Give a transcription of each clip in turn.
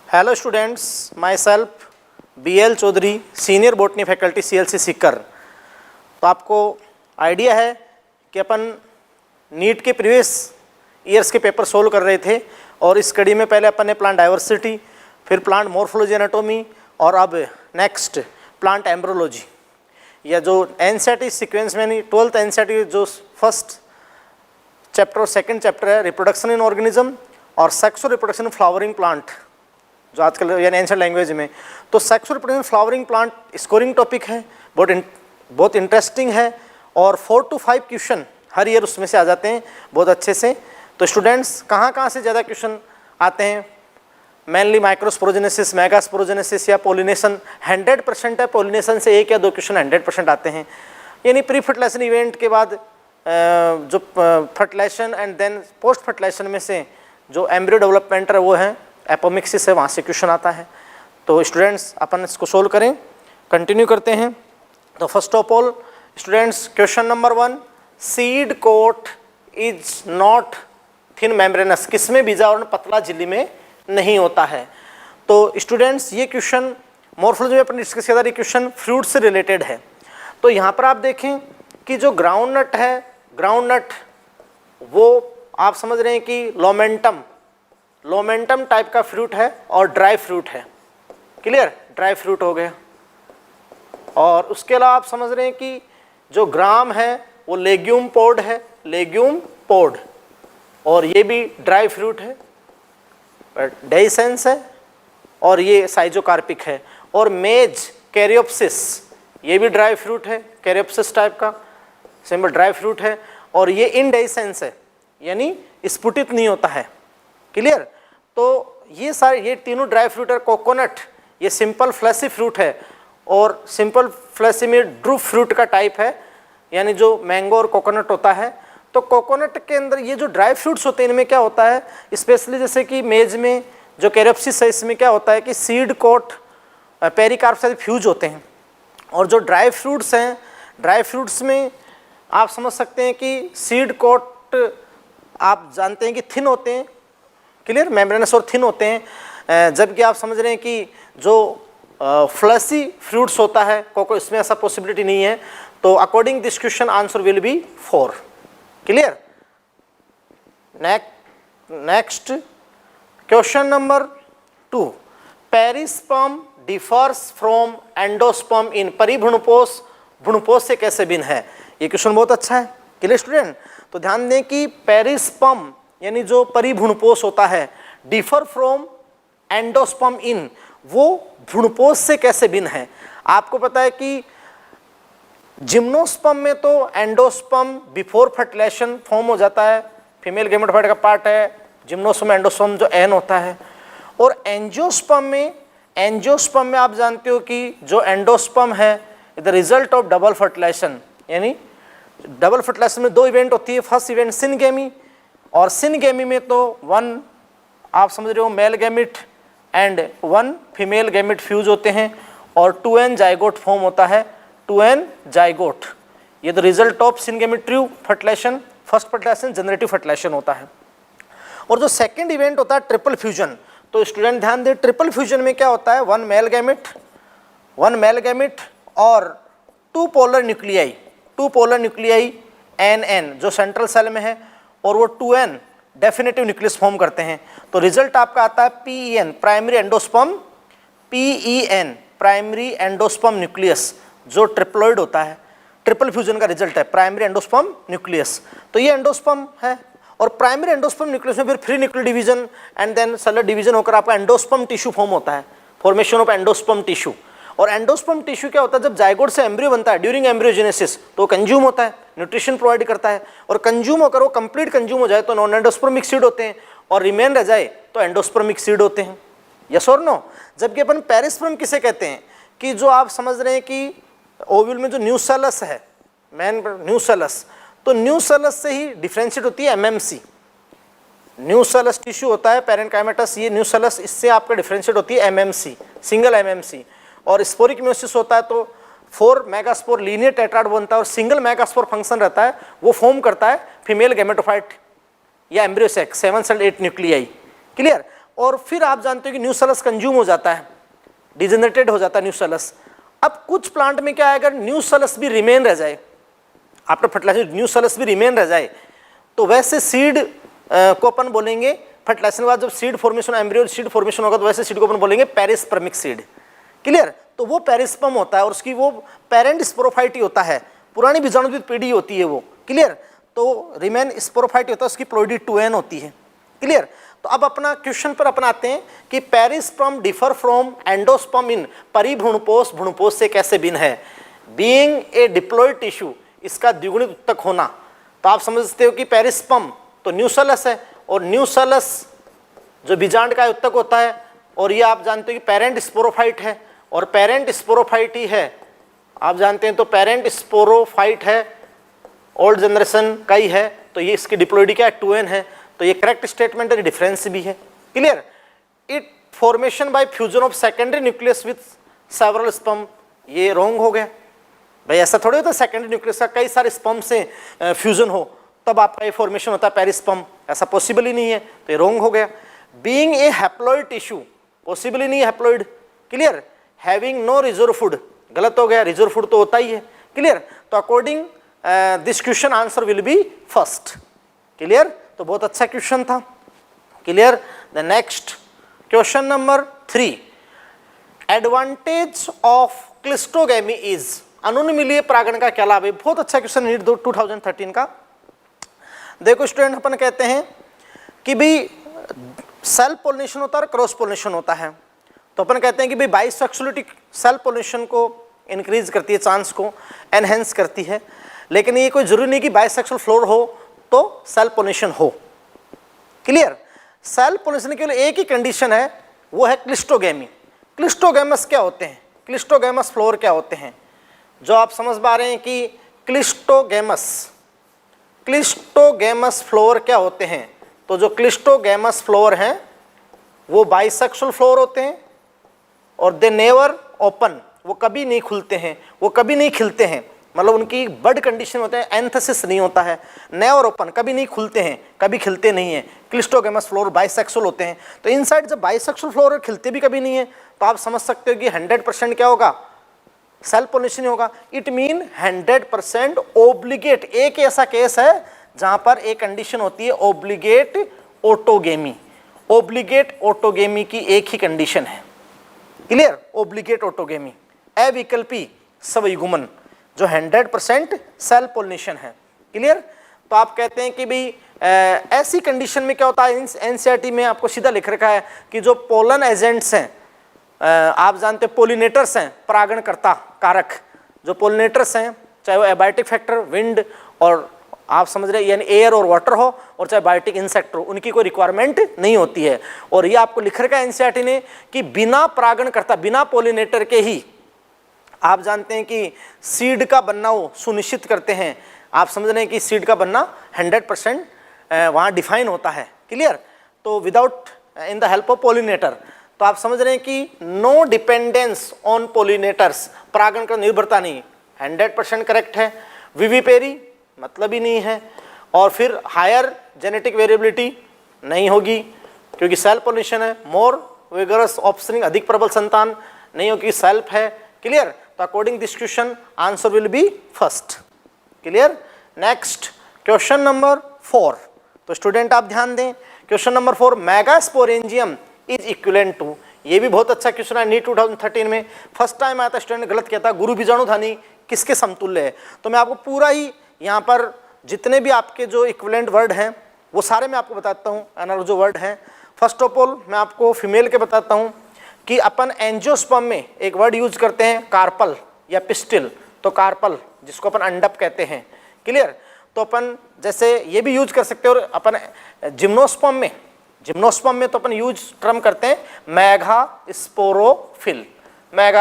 Hello students, myself BL Chaudhary, senior botany faculty CLC Sikar. तो आपको idea है कि अपन नीट के प्रीवियस ईयर्स के पेपर सोल्व कर रहे थे और इस कड़ी में पहले अपन ने प्लांट डाइवर्सिटी, फिर प्लांट मॉर्फोलॉजी एनाटोमी और अब नेक्स्ट प्लांट एम्ब्रोलॉजी। या जो NCERT सीक्वेंस में नहीं 12th NCERT जो फर्स्ट चैप्टर और सेकंड चैप्टर है रिप्रोडक्शन इन ऑर्गेनिज्म और sexual reproduction in flowering plant, जो आजकल यानी एंशिएंट लैंग्वेज में। तो sexual reproduction flowering plant scoring topic है, बहुत इंटरेस्टिंग है और 4 to 5 क्वेश्चन हर ईयर उसमें से आ जाते हैं बहुत अच्छे से। तो स्टूडेंट्स कहाँ से ज़्यादा क्वेश्चन आते हैं? मेनली माइक्रोस्पोरोजेनेसिस, मेगास्पोरोजेनेसिस या पोलिनेशन 100% है। पोलिनेशन से 1 या 2 क्वेश्चन 100% आते हैं। यानी प्री फर्टिलाइजेशन इवेंट के बाद जो fertilisation and then post fertilisation में से जो एम्ब्रियो डेवलपमेंट है वो है एपोमिक्सिस है, वहाँ से क्वेश्चन आता है। तो स्टूडेंट्स अपन इसको सोल्व करें, कंटिन्यू करते हैं। तो first of all students question number 1, seed coat is not thin membranous, किसमें बीजावरण पतला झिल्ली में नहीं होता है? तो स्टूडेंट्स ये क्वेश्चन मॉर्फोलॉजी में अपन डिस्कस किया था, ये क्वेश्चन फ्रूट से रिलेटेड है। तो यहाँ पर आप देखें कि जो ग्राउंड नट है, ग्राउंड नट वो आप समझ रहे हैं कि लोमेंटम टाइप का फ्रूट है और ड्राई फ्रूट है। क्लियर? ड्राई फ्रूट हो गया। और उसके अलावा आप समझ रहे हैं कि जो ग्राम है वो लेग्यूम पोड है, लेग्यूम पोड, और ये भी ड्राई फ्रूट है, डेइसेंस है, और ये साइजोकार्पिक है। और मेज कैरियोप्सिस ये भी ड्राई फ्रूट है, कैरियोप्सिस टाइप का सिंपल ड्राई फ्रूट है, और ये इनडेइसेंस है यानी स्फुटित नहीं होता है। क्लियर? तो ये सारे ये तीनों ड्राई फ्रूट है। कोकोनट ये सिंपल फ्लैसी फ्रूट है और सिंपल फ्लैसी में ड्रूप फ्रूट का टाइप है, यानी जो मैंगो और कोकोनट होता है। तो कोकोनट के अंदर ये जो ड्राई फ्रूट्स होते हैं इनमें क्या होता है, स्पेशली जैसे कि मेज में जो कैरियोप्सिस है इसमें क्या होता है कि सीड कोट पेरिकार्प से फ्यूज होते हैं। और जो ड्राई फ्रूट्स हैं, ड्राई फ्रूट्स में आप समझ सकते हैं कि सीड कोट आप जानते हैं कि थिन होते हैं। क्लियर? मेम्ब्रेनस और थिन होते हैं, जबकि आप समझ रहे हैं कि जो फ्लैसी फ्रूट्स होता है कोको, इसमें ऐसा पॉसिबिलिटी नहीं है। तो according this question answer will be 4। Clear? Next question number 2, perisperm differs from endosperm in, परिभ्रूणपोष भ्रूणपोष से कैसे भिन्न है? ये क्वेश्चन बहुत अच्छा है। Clear student? तो ध्यान दें कि पेरिस्पर्म यानी जो परिभ्रूणपोष होता है, डिफर फ्रॉम एंडोस्पर्म इन, वो भ्रूणपोष से कैसे भिन्न है? आपको पता है कि जिम्नोस्पर्म में तो एंडोस्पर्म बिफोर फर्टिलाइजेशन फॉर्म हो जाता है, फीमेल गैमेटोफाइट का पार्ट है जिम्नोस्पर्म एंडोस्पर्म जो एन होता है। और एंजियोस्पर्म में आप जानते हो कि जो एंडोस्पर्म है the result of double fertilisation, यानी डबल फर्टिलाइजेशन में 2 इवेंट होती है। फर्स्ट इवेंट सिनगेमी, और सिनगेमी में तो 1 आप समझ रहे हो male gamete and 1 female gamete fuse होते हैं और 2n जाइगोट फॉर्म होता है, 2n जाइगोट। ये the result of syngamy fertilisation, first fertilisation generative fertilisation होता है। और जो सेकेंड इवेंट होता है ट्रिपल फ्यूजन। तो स्टूडेंट ध्यान दें, ट्रिपल फ्यूजन में क्या होता है, 1 मेल गैमिट और 2 पोलर न्यूक्लियाई NN जो सेंट्रल सेल में है, और वो 2n डेफिनेटिव न्यूक्लियस फॉर्म करते हैं। तो रिजल्ट आपका आता है PEN प्राइमरी एंडोस्पर्म न्यूक्लियस, जो ट्रिप्लॉइड होता है। ट्रिपल फ्यूजन का रिजल्ट है प्राइमरी एंडोस्पर्म न्यूक्लियस। तो ये एंडोस्पर्म है, और प्राइमरी एंडोस्पर्म न्यूक्लियस में फिर free nuclear division and then cellular division होकर आपका एंडोस्पर्म टिश्यू फॉर्म होता है, फॉर्मेशन ऑफ एंडोस्पर्म टिश्यू। और एंडोस्पर्म टिश्यू क्या होता है, जब जाइगोट से एम्ब्रियो बनता है ड्यूरिंग एम्ब्रियोजेनेसिस तो कंज्यूम होता है, न्यूट्रिशन प्रोवाइड करता है, और कंज्यूम होकर वो कंप्लीट कंज्यूम हो जाए तो नॉन एंडोस्पर्मिक सीड होते हैं, और रिमेन रह जाए तो एंडोस्पर्मिक सीड होते हैं। यस और नो? जबकि अपन पेरिस्पर्म किसे कहते हैं कि जो आप समझ रहे हैं कि ओव्यूल में जो न्यूसेलस है, मैन न्यूसेलस, तो न्यूसेलस से ही डिफ्रेंशिएट होती है MMC। न्यूसेलस टिश्यू होता है पेरेन्काइमेटस, ये न्यूसेलस, इससे आपका डिफ्रेंशिएट होती है MMC, सिंगल MMC। और स्पोरिक म्योसिस होता है तो 4 मेगास्पोर लीनियर टेट्राड बनता है और सिंगल मेगास्पोर फंक्शन रहता है, वो फॉर्म करता है फीमेल गैमेटोफाइट या embryo sac 7 cell 8 nuclei. Clear? और फिर आप जानते हो कि न्यूसेलस कंज्यूम हो जाता है, डिजेनरेटेड हो जाता है न्यूसेलस। अब कुछ प्लांट में क्या है, अगर न्यूसेलस भी रिमेन रह जाए, आफ्टर फर्टिलाइजेशन न्यूसेलस भी रिमेन रह जाए, तो वैसे सीड को अपन बोलेंगे, फर्टिलाइजेशन के बाद जब seed formation, embryo seed formation होगा, तो वैसे सीड को अपन बोलेंगे पेरिस्पर्मिक सीड। क्लियर? तो वो पेरिस्पर्म होता है और उसकी वो पेरेंट स्पोरोफाइट ही होता है, पुरानी बीजाणुयुक्त पीढ़ी होती है वो। क्लियर? तो रिमेन स्पोरोफाइट होता है, उसकी प्लोइडी 2n होती है। क्लियर? तो अब अपना क्वेश्चन पर अपन आते हैं कि perisperm differ from endosperm in परिभ्रूणपोष भ्रूणपोष से कैसे भिन्न है। बीइंग ए डिप्लॉयड टिश्यू, इसका द्विगुणित उत्तक होना, तो आप समझते हो कि पेरिस्पर्म तो न्यूसेलस है, और न्यूसेलस जो बीजांड का उत्तक होता है, और ये आप जानते हो कि पेरेंट स्पोरोफाइट है, और पेरेंट स्पोरोफाइट ही है, आप जानते हैं। तो पेरेंट स्पोरोफाइट है, ओल्ड जनरेशन का ही है, तो ये इसकी डिप्लॉइडी क्या है, 2n है। तो ये करेक्ट स्टेटमेंट है, डिफरेंस भी है। Clear? It formation by fusion of secondary nucleus with several sperm, ये रॉन्ग हो गया भाई। ऐसा थोड़ी होता है सेकेंडरी न्यूक्लियस का कई सारे स्पर्म से फ्यूजन हो तब आपका ये फॉर्मेशन होता है पेरिस्पर्म, ऐसा पॉसिबल ही नहीं है, तो ये रॉन्ग हो गया। Being a haploid tissue, possible ही नहीं है haploid. Clear? Having no reserve food, गलत हो गया, रिजर्व फूड तो होता ही है। क्लियर? तो according this question answer will be first. Clear? तो बहुत अच्छा क्वेश्चन था। Clear? The next question number 3, advantage of cleistogamy is, अनुन्मीलिय परागण का क्या लाभ है। बहुत अच्छा क्वेश्चन नीट 2013 का। देखो स्टूडेंट, अपन कहते हैं कि भाई सेल्फ पोलिनेशन होता है और क्रॉस पोलिनेशन होता है, तो अपन कहते हैं कि भाई बाइसेक्सुअलिटी सेल्फ पोलिनेशन को इंक्रीज करती है, चांस को एनहेंस करती है, लेकिन ये कोई जरूरी नहीं कि बाइसेक्सुअल फ्लोर हो तो सेल्फ पोलिनेशन हो। क्लियर? सेल्फ पोलिनेशन के लिए एक ही कंडीशन है, वो है क्लिस्टोगैमी। क्लिस्टोगैमस क्या होते हैं, क्लिस्टोगैमस फ्लोर क्या होते हैं, जो आप समझ पा रहे हैं कि क्लिस्टोगैमस फ्लोर क्या होते हैं। तो जो क्लिस्टोगैमस फ्लोर हैं वो बाइसेक्सुअल फ्लोर होते हैं, और दे नेवर ओपन, वो कभी नहीं खुलते हैं, वो कभी नहीं खिलते हैं, मतलब उनकी बड कंडीशन होते हैं, एंथसिस नहीं होता है, नेवर ओपन, कभी नहीं खुलते हैं, कभी खिलते नहीं है। क्लिस्टोगैमस फ्लोर बाइसेक्सुअल होते हैं। तो इनसाइड जब बाइसेक्सुअल फ्लोर खिलते भी कभी नहीं है, तो आप समझ सकते हो कि 100% क्या होगा, सेल्फ पोलिनेशन होगा। It mean 100% obligate. एक ऐसा केस है जहां पर एक कंडीशन होती है ओब्लिगेट ऑटोगेमी। ओब्लिगेट ऑटोगेमी की एक ही कंडीशन है। क्लियर? ओब्लिगेट ऑटोगेमी, अविकल्पी स्वयुग्मन, जो 100% सेल्फ पोलिनेशन है। क्लियर? तो आप कहते हैं कि भाई ऐसी कंडीशन में क्या होता है, एनसीईआरटी में आपको सीधा लिख रखा है कि जो पोलन एजेंट्स हैं, आप जानते हैं पोलिनेटर्स हैं, परागणकर्ता कारक, जो पोलिनेटर्स हैं, चाहे वो एबायोटिक फैक्टर, विंड, और आप समझ रहे यानी एयर और वाटर हो, और चाहे बायोटिक इंसेक्ट हो, उनकी कोई रिक्वायरमेंट नहीं होती है। और ये आपको लिख रखा है एनसीईआरटी ने कि बिना परागणकर्ता, बिना पोलिनेटर के ही आप जानते हैं कि सीड का बनना वो सुनिश्चित करते हैं। आप समझ रहे हैं कि सीड का बनना 100% वहाँ डिफाइन होता है। क्लियर? तो without in the help of pollinator, तो आप समझ रहे हैं कि नो डिपेंडेंस ऑन पोलिनेटर्स, परागण का निर्भरता नहीं, 100% करेक्ट है। विविपेरी मतलब ही नहीं है, और फिर हायर जेनेटिक वेरिएबिलिटी नहीं होगी क्योंकि सेल्फ पोलिनेशन है। मोर विगरस ऑप्शनिंग, अधिक प्रबल संतान नहीं होगी, सेल्फ है। क्लियर? तो according this question answer will be first. Clear? Next question number 4। तो स्टूडेंट आप ध्यान दें, question number 4, megasporangium is equivalent to, ये भी बहुत अच्छा क्वेश्चन है, नीट 2013 में फर्स्ट टाइम आया था, स्टूडेंट ने गलत किया था, गुरु बीजाणुधानी किसके समतुल्य है। तो मैं आपको पूरा ही यहाँ पर जितने भी आपके जो इक्विवेलेंट वर्ड हैं वो सारे मैं आपको बताता हूँ, एनालॉजी जो वर्ड हैं। फर्स्ट ऑफ ऑल मैं आपको फीमेल के बताता हूँ कि अपन एंजियोस्पर्म में एक वर्ड यूज करते हैं कार्पल या पिस्टिल, तो कार्पल जिसको अपन अंडप कहते हैं। क्लियर? तो अपन जैसे ये भी यूज कर सकते हैं, और अपन जिम्नोस्पर्म में तो अपन यूज टर्म करते हैं मेगा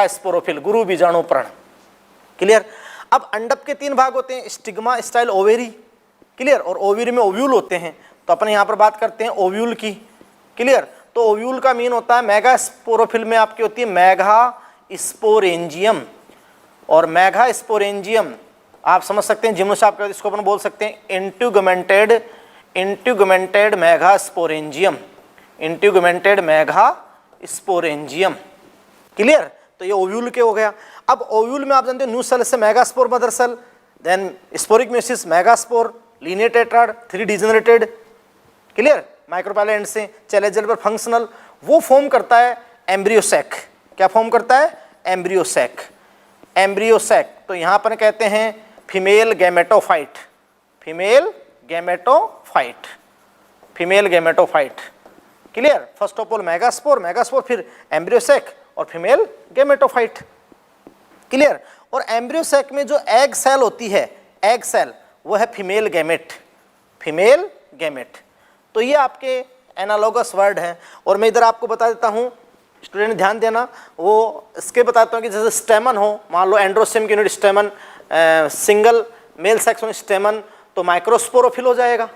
स्पोरोफिल, गुरु बीजाणुपर्ण। क्लियर? अब अंडप के 3 भाग होते हैं, स्टिग्मा, स्टाइल, ओवेरी। क्लियर? और ओवेरी में ओव्यूल होते हैं, तो अपन यहाँ पर बात करते हैं ओव्यूल की। क्लियर? तो ओव्यूल का मीन होता है, मेगा स्पोरोफिल में आपकी होती है मेगा स्पोरेंजियम, और मेगा स्पोरेंजियम आप समझ सकते हैं जिम्नोसाप, इसको अपन बोल सकते हैं integumented mega sporangium. Integumented mega sporangium. Clear? तो ये ओव्यूल के हो गया। अब ओव्यूल में आप जानते हो न्यू सेल से megaspore mother cell, then sporic meiosis megaspore, linear tetrad, 3 degenerated. Clear? Micropylar end से चले जल पर फंक्शनल, वो फॉर्म करता है एम्ब्रियोसैक। क्या फॉर्म करता है? एम्ब्रियोसैक। एम्ब्रियोसैक तो यहाँ पर कहते हैं female gametophyte, female gametophyte, female gametophyte. Clear? First of all megaspore, megaspore फिर एम्ब्रियोसैक और फीमेल गैमेटोफाइट। क्लियर? और एम्ब्रियोसैक में जो एग सेल होती है, एग सेल, वो है फीमेल गैमेट, फीमेल गैमेट। तो ये आपके एनालॉगस वर्ड हैं। और मैं इधर आपको बता देता हूँ, स्टूडेंट ध्यान देना, वो इसके बताता हूँ कि जैसे स्टेमन हो, मान लो एंड्रोसियम की यूनिट स्टेमन, सिंगल मेल सेक्स में स्टेमन, तो माइक्रोस्पोरोफिल हो जाएगा,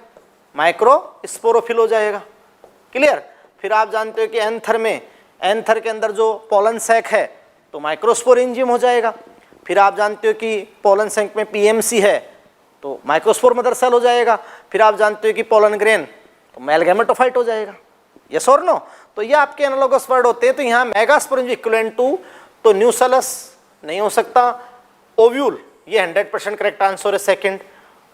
माइक्रोस्पोरोफिल हो जाएगा। क्लियर? फिर आप जानते हो कि एंथर में, एंथर के अंदर जो पोलन सैक है तो माइक्रोस्पोरेंजियम हो जाएगा। फिर आप जानते हो कि पोलन सैक में पीएमसी है तो माइक्रोस्पोर मदर सेल हो जाएगा। फिर आप जानते हो कि पोलन ग्रेन तो मेल गैमेटोफाइट हो जाएगा। यस और नो? तो ये आपके एनालॉगस वर्ड होते हैं। तो यहाँ मेगास्पोरेंजियम इक्विवेलेंट टू, तो न्यूसेलस नहीं हो सकता, ओव्यूल ये 100% करेक्ट आंसर है सेकंड,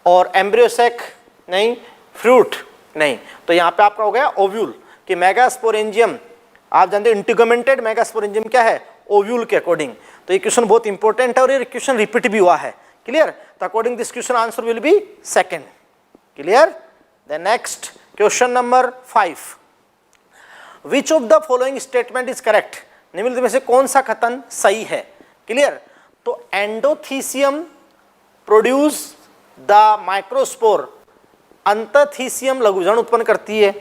और एम्ब्रियोसैक नहीं, फ्रूट नहीं। तो यहाँ पे आपका हो गया ओव्यूल कि मेगास्पोरेंजियम, आप जानते हो इंटीग्यूमेंटेड मेगास्पोरेंजियम क्या है? ओव्यूल के अकॉर्डिंग। तो ये क्वेश्चन बहुत इंपॉर्टेंट है और ये क्वेश्चन रिपीट भी हुआ है। क्लियर? तो according this question answer will be second. Clear? The next question number 5, which of the following statement is correct? निम्नलिखित में से कौन सा कथन सही है? क्लियर? तो एंडोथीसियम प्रोड्यूस द माइक्रोस्पोर, अंतथीसियम लघुजन उत्पन्न करती है?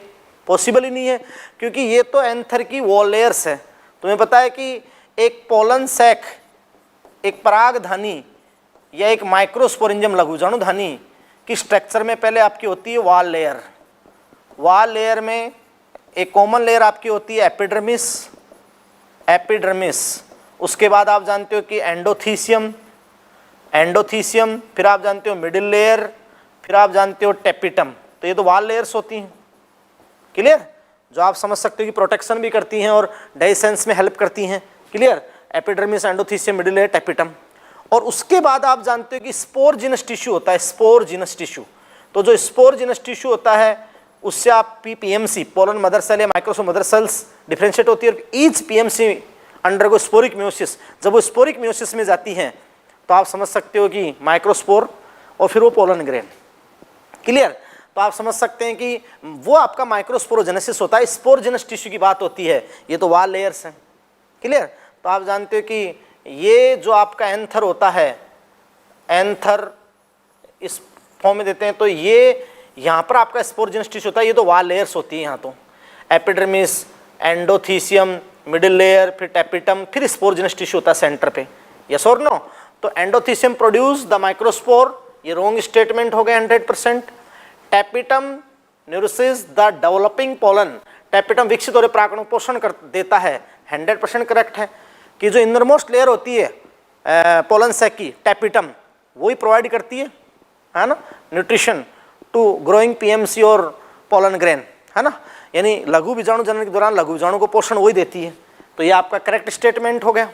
पॉसिबल ही नहीं है, क्योंकि ये तो एंथर की वॉल लेयर्स है। तुम्हें पता है कि एक पोलन सैक, एक परागधानी या एक माइक्रोस्पोरेंजियम लघुजाणुधानी की स्ट्रक्चर में पहले आपकी होती है वॉल लेयर। वॉल लेयर में एक कॉमन लेयर आपकी होती है एपिडर्मिस, एपिडर्मिस। उसके बाद आप जानते हो कि एंडोथीसियम, एंडोथीसियम, फिर आप जानते हो मिडिल लेयर, फिर आप जानते हो टेपिटम। तो ये तो वॉल लेयर्स होती हैं। क्लियर? जो आप समझ सकते हो कि प्रोटेक्शन भी करती हैं और डाइसेंस में हेल्प करती हैं। Clear? Epidermis, endothecium, middle layer, tapetum. और उसके बाद आप जानते हो कि स्पोरजिनस टिश्यू होता है, स्पोरजिनस टिश्यू। तो जो स्पोरजिनस टिश्यू होता है उससे आप पीएमसी, पोलन मदर सेल या माइक्रोस्पोर मदर सेल्स डिफरेंशिएट होती है। और each PMC undergo sporic meiosis. जब वो स्पोरिक म्यूसिस में जाती हैं तो आप समझ सकते हो कि माइक्रोस्पोर और फिर वो पोलन ग्रेन। क्लियर? तो आप समझ सकते हैं कि वो आपका माइक्रोस्पोरोजेनेसिस होता है, स्पोरजिनस टिश्यू की बात होती है। ये तो वॉल लेयर्स हैं। क्लियर? तो आप जानते हो कि ये जो आपका एंथर होता है, एंथर इस फॉर्म में देते हैं, तो ये यहाँ पर आपका स्पोरजिनस टिश्यू होता है। ये तो वॉल लेयर्स होती है। यहाँ तो एपिडर्मिस, एंडोथीसियम, मिडिल लेयर, फिर टेपिटम, फिर स्पोरजिनस टिश्यू होता है सेंटर पे। यस और नो? तो एंडोथीसियम प्रोड्यूस द माइक्रोस्पोर, ये रॉन्ग स्टेटमेंट हो गया 100%। Tapetum neurosis the developing pollen, tapetum विकसित और परागण पोषण कर देता है, 100% करेक्ट है। कि जो इनरमोस्ट लेयर होती है पोलन सैक की, टेपिटम, वही प्रोवाइड करती है ना, न्यूट्रिशन टू ग्रोइंग पीएमसी और पोलन ग्रेन, है ना। यानी लघु बीजाणु जनन के दौरान लघु बीजाणु को पोषण वही देती है। तो ये आपका करेक्ट स्टेटमेंट हो गया।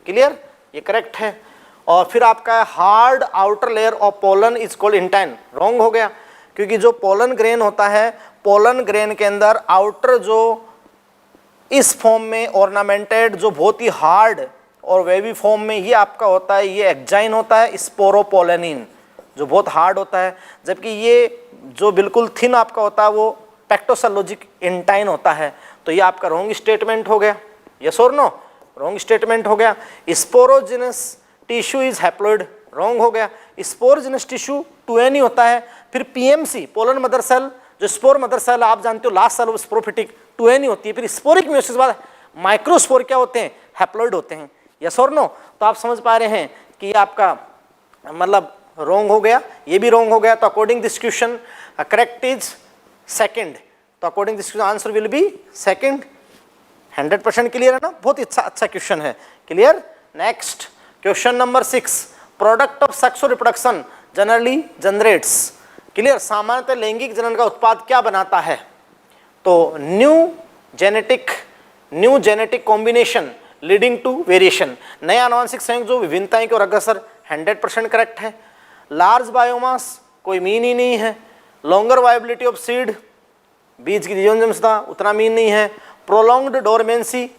क्लियर? ये करेक्ट है। और फिर आपका hard outer layer of pollen is called intine, wrong हो गया, क्योंकि जो पोलन ग्रेन होता है, पोलन ग्रेन के अंदर आउटर जो इस फॉर्म में ऑर्नामेंटेड, जो बहुत ही हार्ड और वेवी फॉर्म में, ये आपका होता है, ये एक्जाइन होता है, स्पोरोपोलेनिन, जो बहुत हार्ड होता है। जबकि ये जो बिल्कुल थिन आपका होता है वो पैक्टोसेलोजिक इंटाइन होता है। तो ये आपका रॉन्ग स्टेटमेंट हो गया। यस और नो? रॉन्ग स्टेटमेंट हो गया। Sporogenous tissue is haploid, wrong हो गया। स्पोरजिनस टिश्यू 2n होता है। फिर पीएमसी, पोलन मदर सेल, जो स्पोर मदर सेल आप जानते हो लास्ट सेल स्पोरोफिटिक 2n होती है। फिर स्पोरिक म्यूसिस बाद माइक्रोस्पोर क्या होते हैं? हैप्लॉइड होते हैं। यस और नो? तो आप समझ पा रहे हैं कि ये आपका मतलब रॉन्ग हो गया, ये भी रॉन्ग हो गया। तो according this question correct is second. तो according this answer will be second. 100% clear है ना? बहुत अच्छा क्वेश्चन है। Clear? Next question number 6, product of sex और रिप्रोडक्शन जनरली जनरेट्स। क्लियर? सामान्यतः लैंगिक जनन का उत्पाद क्या बनाता है? तो new new genetic combination leading to variation, नए आनुवंशिक संयुग जो विभिन्नताएं की ओर अग्रसर, 100% करेक्ट है। लार्ज बायोमास, कोई मीन ही नहीं है। लॉन्गर वायबिलिटी ऑफ सीड, बीज की जीवनक्षमता उतना मीन नहीं है। प्रोलॉन्ग्ड डोरमेंसी,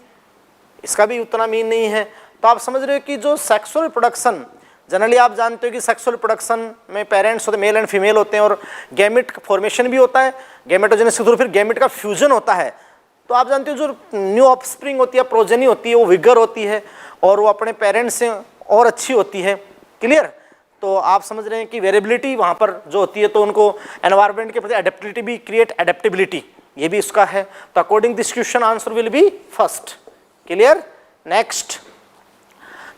इसका भी उतना मीन नहीं है। तो आप समझ रहे हो कि जो सेक्सुअल प्रोडक्शन, जनरली आप जानते हो कि सेक्सुअल प्रोडक्शन में पेरेंट्स होते, मेल एंड फीमेल होते हैं, और गैमेट फॉर्मेशन भी होता है, गैमेटोजेनेसिस के थ्रू फिर गैमेट का फ्यूजन होता है। तो आप जानते हो जो न्यू ऑफस्प्रिंग होती है, प्रोजेनी होती है, वो विगर होती है और वो अपने पेरेंट्स से और अच्छी होती है। क्लियर? तो आप समझ रहे हैं कि वेरिएबिलिटी वहाँ पर जो होती है, तो उनको एनवायरनमेंट के प्रति एडेप्टिबिलिटी भी क्रिएट, एडेप्टिबिलिटी ये भी इसका है। तो according this question answer will be first. Clear? Next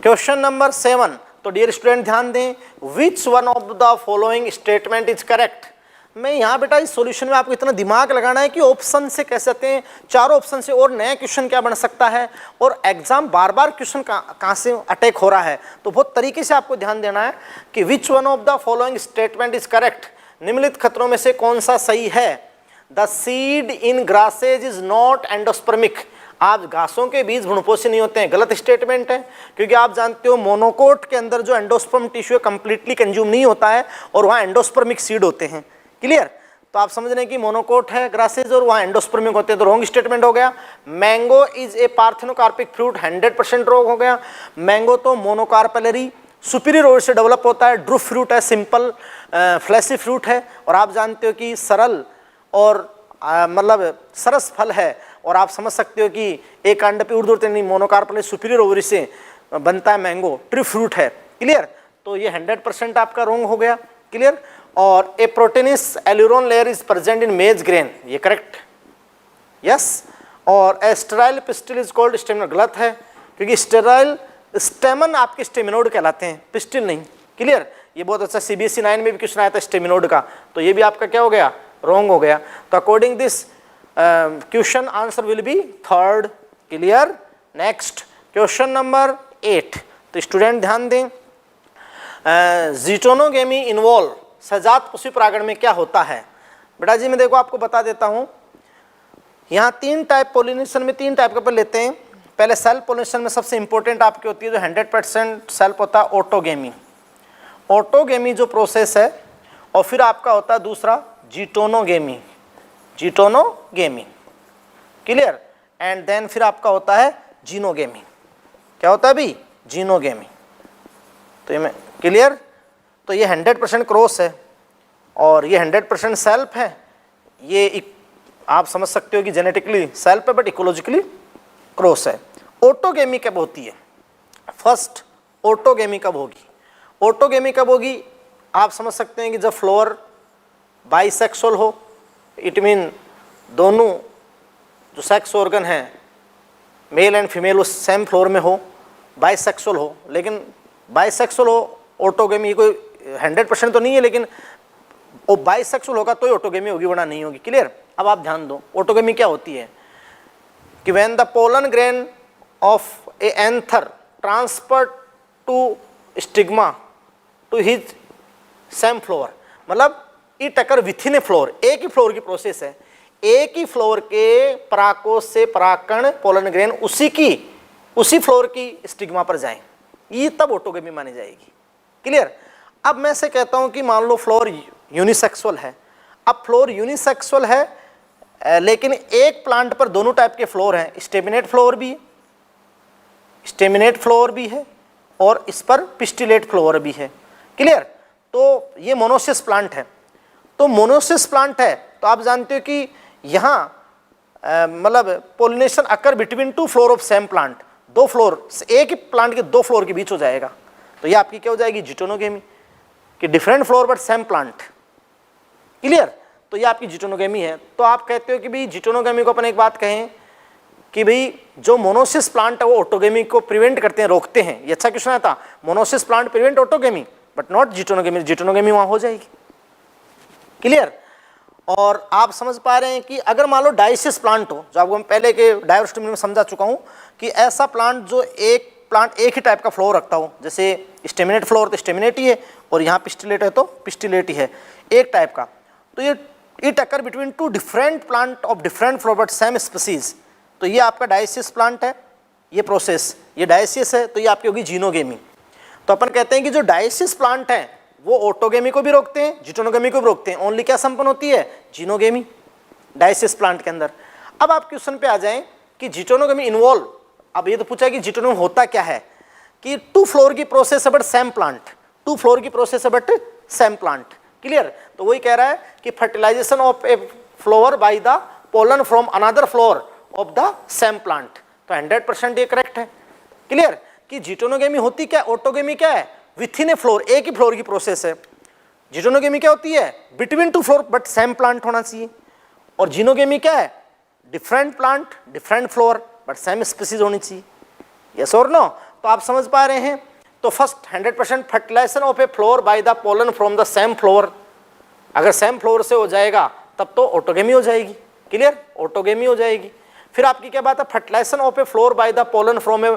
question number 7। तो डियर स्टूडेंट ध्यान दें, विच one of the following statement is correct. मैं यहाँ बेटा इस सॉल्यूशन में आपको इतना दिमाग लगाना है कि ऑप्शन से कह सकते हैं, चारों ऑप्शन से और नया क्वेश्चन क्या बन सकता है, और एग्जाम बार बार क्वेश्चन कहाँ से अटैक हो रहा है। तो बहुत तरीके से आपको ध्यान देना है कि विच one of the following statement is correct, निम्नलिखित खतरों में से कौन सा सही है। The seed in grasses is not endospermic, आप घासों के बीज भ्रूणपोषी नहीं होते हैं, गलत स्टेटमेंट है। क्योंकि आप जानते हो मोनोकोट के अंदर जो एंडोस्पर्म टिश्यू है कंप्लीटली कंज्यूम नहीं होता है, और वहाँ एंडोस्पर्मिक सीड होते हैं। क्लियर? तो आप समझ रहे हैं कि मोनोकोट है ग्रासेज और वहाँ एंडोस्पर्मिक होते हैं, तो रॉन्ग स्टेटमेंट हो गया। Mango is a parthenocarpic fruit, 100% wrong हो गया। मैंगो तो मोनोकार्पेलरी सुपीरियर ओवर से डेवलप होता है, ड्रूफ फ्रूट है, सिंपल फ्लैशी फ्रूट है। और आप जानते हो कि सरल और मतलब सरस फल है, और आप समझ सकते हो कि एक कांड पे ऊर्ध्वतनी मोनोकार्पेलरी सुपीरियर ओवरी से बनता है मैंगो, ट्री फ्रूट है। क्लियर? तो ये 100% आपका रॉन्ग हो गया। क्लियर? और a proteinous aleurone layer is present in maize grain, ये करेक्ट, यस। और a sterile pistil is called staminode, गलत है, क्योंकि स्टेराइल स्टेमन आपके स्टेमिनोड कहलाते हैं, पिस्टिल नहीं। क्लियर? ये बहुत अच्छा CBSE 9 में भी क्वेश्चन आया था स्टेमिनोड का, तो ये भी आपका क्या हो गया, रॉन्ग हो गया। तो according this question answer will be third. Clear? Next question number 8। तो स्टूडेंट ध्यान दें, ज़ीटोनोगेमी इन्वॉल्व सजात पुष्पी परागण में क्या होता है। बेटा जी मैं देखो आपको बता देता हूँ, यहाँ 3 टाइप पोलिनेशन में 3 टाइप के पर लेते हैं। पहले सेल्फ पोलिनेशन में सबसे इंपॉर्टेंट आपकी होती है जो 100% सेल्फ होता है, ऑटोगेमी। ऑटोगेमी जो प्रोसेस है, और फिर आपका होता है दूसरा geitonogamy, geitonogamy. Clear? And then फिर आपका होता है जीनोगेमी। क्या होता है अभी? जीनोगेमी। तो ये मैं क्लियर? तो ये 100% क्रॉस है और ये 100% सेल्फ है। ये आप समझ सकते हो कि जेनेटिकली सेल्फ है बट इकोलॉजिकली क्रॉस है। ऑटोगेमी कब होती है? फर्स्ट ऑटोगेमी कब होगी? ऑटोगेमी कब होगी आप समझ सकते हैं कि जब फ्लोअर बाइसेक्सुअल हो, इट मीन दोनों जो सेक्स ऑर्गन हैं मेल एंड फीमेल उस सेम फ्लोर में हो, बाइसेक्सुअल हो। लेकिन बाइसेक्सुअल हो ऑटोगेमी कोई 100% तो नहीं है, लेकिन वो बाइसेक्सुअल होगा तो ही ऑटोगेमी होगी, वरना नहीं होगी। क्लियर? अब आप ध्यान दो, ऑटोगेमी क्या होती है कि when the pollen grain of a anther transfer to stigma to his same flower, मतलब it occur within a flower, एक ही फ्लोर की प्रोसेस है, एक ही फ्लोर के पराकोष से परागकण पोलन ग्रेन उसी फ्लोर की स्टिग्मा पर जाएं, ये तब ऑटोगेमी मानी जाएगी। क्लियर? अब मैं से कहता हूं कि मान लो फ्लोर यूनिसेक्सुअल है। अब फ्लोर यूनिसेक्सुअल है लेकिन एक प्लांट पर दोनों टाइप के फ्लोर हैं, स्टेमिनेट फ्लोर भी है और इस पर पिस्टिलेट फ्लोर भी है। क्लियर? तो ये मोनोसिस प्लांट है। तो मोनोसिस प्लांट है तो आप जानते हो कि यहाँ मतलब pollination occur between 2 floor of same plant, 2 floor, एक ही प्लांट के 2 फ्लोर के बीच हो जाएगा। तो ये आपकी क्या हो जाएगी? जीटोनोगेमी, कि different floor but same plant. Clear? तो ये आपकी जीटोनोगेमी है। तो आप कहते हो कि भाई जीटोनोगेमी को अपन एक बात कहें कि भाई जो मोनोसिस प्लांट है वो ऑटोगेमी को प्रिवेंट करते हैं, रोकते हैं। ये अच्छा क्वेश्चन आता, monoecious plant prevent autogamy but not geitonogamy, geitonogamy वहाँ हो जाएगी। क्लियर? और आप समझ पा रहे हैं कि अगर मान लो डाइसिस प्लांट हो, जो आपको मैं पहले के डायवर्सिटी में समझा चुका हूँ कि ऐसा प्लांट जो एक ही टाइप का फ्लोर रखता हो, जैसे स्टेमिनेट फ्लोर तो स्टेमिनेट ही है और यहाँ पिस्टिलेट है तो पिस्टिलेट ही है, एक टाइप का। तो ये it occur between 2 different plant of different floor but same species, तो ये आपका डायसिस प्लांट है, ये प्रोसेस, ये डायसिस है, तो ये आपकी होगी जीनोगेमी। तो अपन कहते हैं कि जो डायसिस प्लांट है वो ऑटोगेमी को भी रोकते हैं, जिटोनोगेमी को भी रोकते हैं, ओनली क्या संपन्न होती है, जीनोगेमी डायसिस प्लांट के अंदर। अब आप क्वेश्चन पे आ जाएं कि जिटोनोगेमी इन्वॉल्व, अब ये तो पूछा है कि जिटोनोगेमी होता क्या है, कि 2 फ्लोर की प्रोसेस है बट सेम प्लांट, 2 फ्लोर की प्रोसेस है बट सेम प्लांट, क्लियर। तो वही कह रहा है कि fertilisation of a flower by the pollen from another flower of the same plant, तो 100% ये करेक्ट है, क्लियर। कि जिटोनोगेमी होती क्या, ऑटोगेमी क्या है, विथ इन ए फ्लोर, एक ही फ्लोर की प्रोसेस है। जिटोनोगेमी क्या होती है, between 2 floor but same plant होना चाहिए। और जीनोगेमी क्या है, different plant different floor but same species होनी चाहिए, यस और नो। तो आप समझ पा रहे हैं। तो first 100% fertilisation of a flower by the pollen from the same flower, अगर सेम फ्लोर से हो जाएगा तब तो ऑटोगेमी हो जाएगी, क्लियर, ऑटोगेमी हो जाएगी। फिर आपकी क्या बात है, fertilisation of a flower by the pollen from a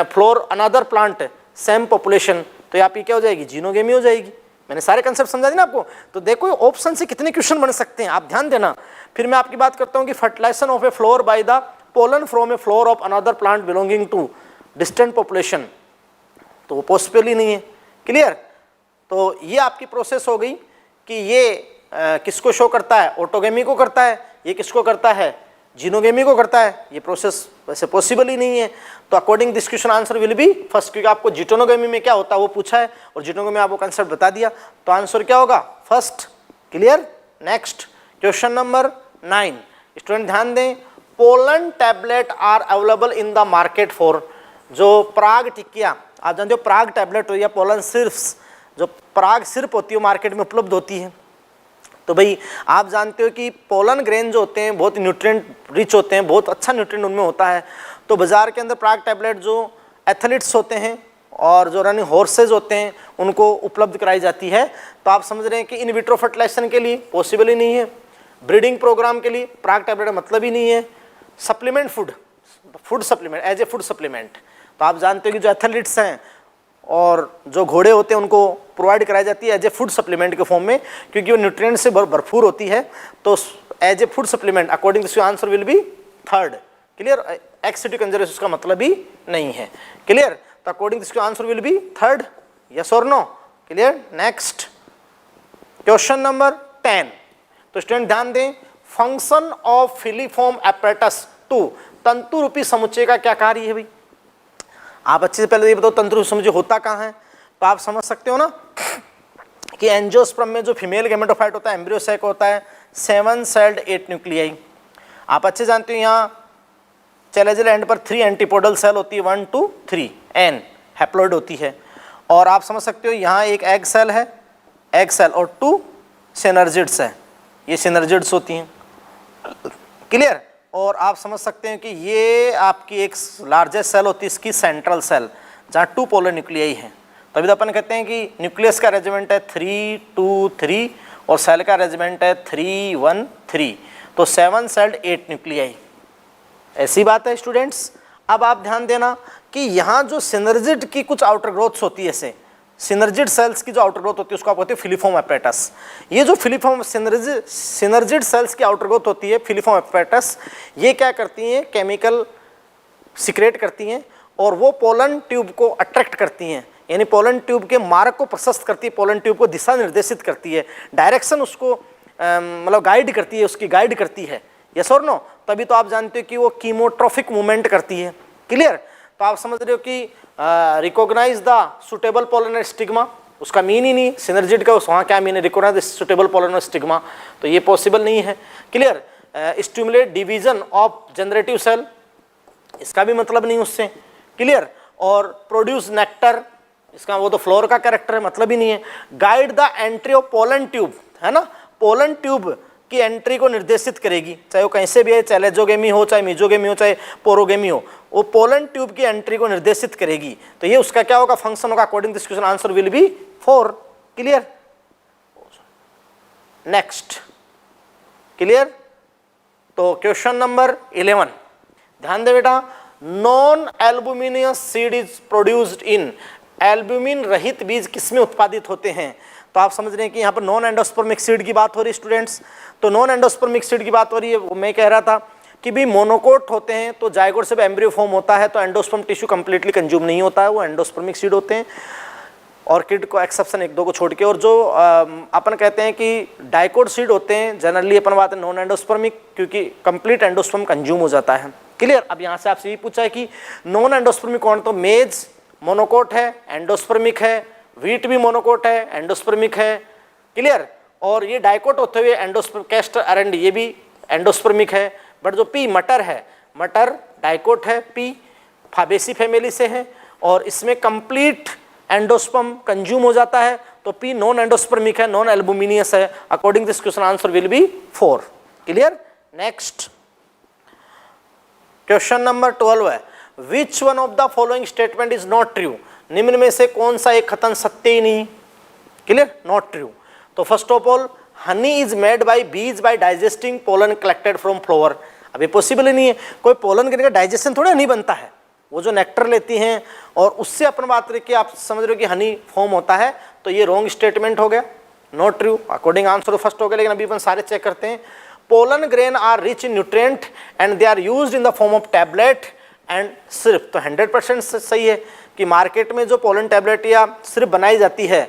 flower another plant same population, तो आपकी क्या हो जाएगी, जीनोगेमी हो जाएगी। मैंने सारे कंसेप्ट समझा दिए ना आपको। तो देखो ऑप्शन से कितने क्वेश्चन बन सकते हैं, आप ध्यान देना। फिर मैं आपकी बात करता हूँ कि fertilisation of a flower by the pollen from a flower of another plant belonging to distant population, तो वो पॉसिबल ही नहीं है, क्लियर। तो ये आपकी प्रोसेस हो गई कि ये किसको शो करता है, ऑटोगेमी को करता है, ये किसको करता है, जीनोगेमी को करता है। ये प्रोसेस वैसे पॉसिबल ही नहीं है। तो according this question answer will be first, क्योंकि आपको जिटोनोगेमी में क्या होता है वो पूछा है और जिटोनोगेमी में आपको कंसेप्ट बता दिया, तो आंसर क्या होगा, first, clear. Next question number 9, student ध्यान दें, pollen tablet are available in the market for, जो पराग टिक्कियाँ, आप जानते हो पराग टैबलेट हो या पोलन सिर्फ, जो पराग सिर्फ होती है मार्केट में उपलब्ध होती है। तो भाई आप जानते हो कि पोलन ग्रेन जो होते हैं बहुत न्यूट्रिएंट रिच होते हैं, बहुत अच्छा न्यूट्रिएंट उनमें होता है। तो बाज़ार के अंदर पराग टैबलेट जो एथलीट्स होते हैं और जो रनिंग हॉर्सेज होते हैं उनको उपलब्ध कराई जाती है। तो आप समझ रहे हैं कि इन विट्रो फर्टिलाइजेशन के लिए पॉसिबल ही नहीं है, ब्रीडिंग प्रोग्राम के लिए पराग टैबलेट का मतलब ही नहीं है, supplement food supplement as a food supplement. तो आप जानते हो कि जो एथलीट्स हैं और जो घोड़े होते हैं उनको प्रोवाइड कराई जाती है एज ए फूड सप्लीमेंट के फॉर्म में, क्योंकि वो न्यूट्रिएंट से भरपूर होती है। तो as a food supplement according this answer will be third, clear. Ex situ conservation उसका मतलब ही नहीं है, क्लियर। तो according this answer will be third, yes और no, clear. Next question number 10, तो स्टूडेंट ध्यान दें, फंक्शन ऑफ फिलीफॉर्म एपरेटस 2, तंतु रूपी समुच्चय का क्या कार्य है भाई। आप अच्छे से पहले ये बताओ तंतु समुच्चय होता कहाँ है। तो आप समझ सकते हो ना कि एंजियोस्पर्म में जो फीमेल गैमेटोफाइट होता है, एम्ब्रियो सैक होता है, 7 सेल्ड 8 न्यूक्लियाई। आप अच्छे जानते हो यहाँ चैलेजल एंड पर 3 एंटीपोडल सेल होती है, 1 2 3 एन हैप्लॉइड होती है। और आप समझ सकते हो यहाँ एक एग सेल है, एग सेल, और 2 सिनर्जिड्स है, ये सिनर्जिड्स होती हैं, क्लियर। और आप समझ सकते हैं कि ये आपकी एक लार्जेस्ट सेल होती है, इसकी सेंट्रल सेल, जहाँ 2 पोलर न्यूक्लियाई हैं। तभी तो अपन कहते हैं कि न्यूक्लियस का अरेंजमेंट है 3 2 3 और सेल का अरेंजमेंट है 3 1 3, तो 7 सेल्ड 8 न्यूक्लियाई, ऐसी बात है स्टूडेंट्स। अब आप ध्यान देना कि यहाँ जो सिनर्जिड की कुछ आउटर ग्रोथ्स होती है, ऐसे सिनर्जिड सेल्स की जो आउटर ग्रोथ होती है उसको आप कहते हैं फिलीफॉर्म एपरेटस। ये जो फिलीफॉर्म सिनर्जिड सेल्स की आउटर ग्रोथ होती है फिलीफॉर्म एपरेटस, ये क्या करती हैं, केमिकल सिक्रेट करती हैं और वो पोलन ट्यूब को अट्रैक्ट करती हैं, यानी पोलन ट्यूब के मार्ग को प्रशस्त करती है, पोलन ट्यूब को दिशा निर्देशित करती है, डायरेक्शन उसको मतलब गाइड करती है, उसकी गाइड करती है, यस और नो। तभी तो आप जानते हो कि वो कीमोट्रोफिक मूवमेंट करती है, क्लियर। तो आप समझ रहे हो कि recognise the suitable polar stigma, उसका मीन ही नहीं, सिनर्जिड का वहाँ क्या मीन है, रिकॉग्नाइज सुटेबल पोलर स्टिग्मा, तो ये पॉसिबल नहीं है, clear. Stimulate division of generative cell, इसका भी मतलब नहीं उससे, क्लियर। और प्रोड्यूस नेक्टर, इसका वो तो फ्लोर का कैरेक्टर है, मतलब ही नहीं है। Guide the entry of pollen tube, है ना, पोलन ट्यूब की एंट्री को निर्देशित करेगी, चाहे वो कहीं से भी है, चाहे लेजोगेमी हो, चाहे मीजोगेमी हो, चाहे पोरोगेमी हो, वो पोलन ट्यूब की एंट्री को निर्देशित करेगी। तो ये उसका क्या होगा, फंक्शन होगा। According this question answer will be 4, clear. Next, clear. तो क्वेश्चन नंबर 11, ध्यान दे बेटा, non albuminous seed is produced in, albumin रहित बीज किसमें उत्पादित होते हैं। तो आप समझ रहे हैं कि यहाँ पर नॉन एंडोस्पर्मिक सीड की बात हो रही है स्टूडेंट्स। तो नॉन एंडोस्पर्मिक सीड की बात हो रही है, वो मैं कह रहा था कि भी मोनोकोट होते हैं तो जायगोट से एम्ब्रियो फॉर्म होता है तो एंडोस्पर्म टिश्यू कंप्लीटली कंज्यूम नहीं होता है, वो एंडोस्पर्मिक सीड होते हैं, ऑर्किड को एक्सेप्शन एक दो को छोड़ के। और जो अपन कहते हैं कि डाइकोट सीड होते हैं जनरली अपन बात है नॉन एंडोस्पर्मिक, क्योंकि कंप्लीट एंडोस्पर्म कंज्यूम हो जाता है। क्लियर। अब यहाँ से आपसे ये पूछा है कि नॉन एंडोस्पर्मिक कौन, तो मेज मोनोकोट है, एंडोस्पर्मिक है, व्हीट भी मोनोकोट है, एंडोस्पर्मिक है। क्लियर। और ये डाइकोट होते हुए एंडोस्पर्म, कैस्टर अरंडी ये भी एंडोस्पर्मिक है। बट जो पी मटर है, मटर डाइकोट है, पी फाबेसी फैमिली से है और इसमें कंप्लीट एंडोस्पर्म कंज्यूम हो जाता है, तो पी नॉन एंडोस्पर्मिक है, नॉन एल्बुमिनियस है। According this question answer will be 4। Clear. Next question number 12 है, विच one of the following statement is not true, निम्न में से कौन सा एक कथन सत्य ही नहीं। Clear, not true. तो first of all honey is made by bees by digesting pollen collected from flower. अभी पॉसिबल ही नहीं है, कोई पोलन गिरने का डाइजेशन थोड़ा नहीं बनता है, वो जो नेक्टर लेती हैं और उससे अपन बात करके आप समझ रहे हो कि हनी फॉर्म होता है, तो ये रॉन्ग स्टेटमेंट हो गया, not true. According answer first हो गया, लेकिन अभी अपन सारे चेक करते हैं। Pollen grain are rich in nutrient and they are used in the form of tablet and syrup, तो 100% सही है कि मार्केट में जो पोलन टैबलेट या सिर्फ बनाई जाती है,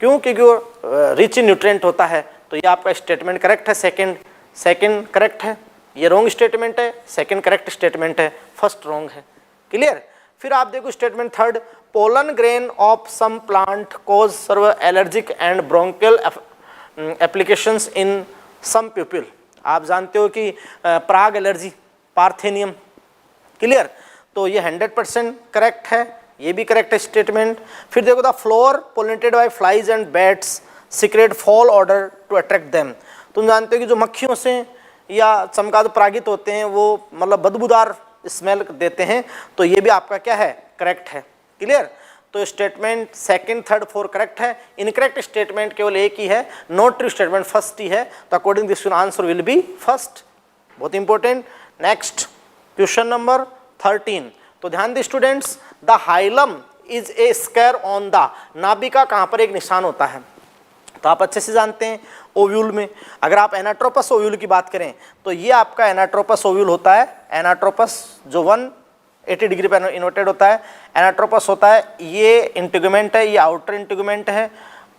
क्यों, क्योंकि वो रिच इन न्यूट्रिएंट होता है। तो ये आपका स्टेटमेंट करेक्ट है, सेकंड करेक्ट है, ये रॉन्ग स्टेटमेंट है, सेकंड करेक्ट स्टेटमेंट है, फर्स्ट रॉन्ग है। क्लियर। फिर आप देखो statement third, pollen grain of some plant cause severe allergic and bronchial applications in some people. आप जानते हो कि पराग एलर्जी, पार्थेनियम। क्लियर। तो ये 100% करेक्ट है, ये भी करेक्ट है स्टेटमेंट। फिर देखो the flower pollinated by flies and bats secrete foul odour to attract them. तुम जानते हो कि जो मक्खियों से या चमगादड़ परागित होते हैं वो मतलब बदबूदार स्मेल देते हैं, तो ये भी आपका क्या है, करेक्ट है। क्लियर। तो statement second third four correct है, इनकरेक्ट स्टेटमेंट केवल एक ही है, नॉट ट्रू स्टेटमेंट फर्स्ट ही है। तो according this answer will be first, बहुत इंपॉर्टेंट। Next question number 13। तो ध्यान दे students, the hilum is a square on the, नाभिका कहाँ पर एक निशान होता है, तो आप अच्छे से जानते हैं ओव्यूल में। अगर आप एनाट्रोपस ओव्यूल की बात करें तो ये आपका एनाट्रोपस ओव्यूल होता है। एनाट्रोपस जो 180 डिग्री पर इन्वर्टेड होता है, एनाट्रोपस होता है। ये इंटीगुमेंट है, ये आउटर इंटीगुमेंट है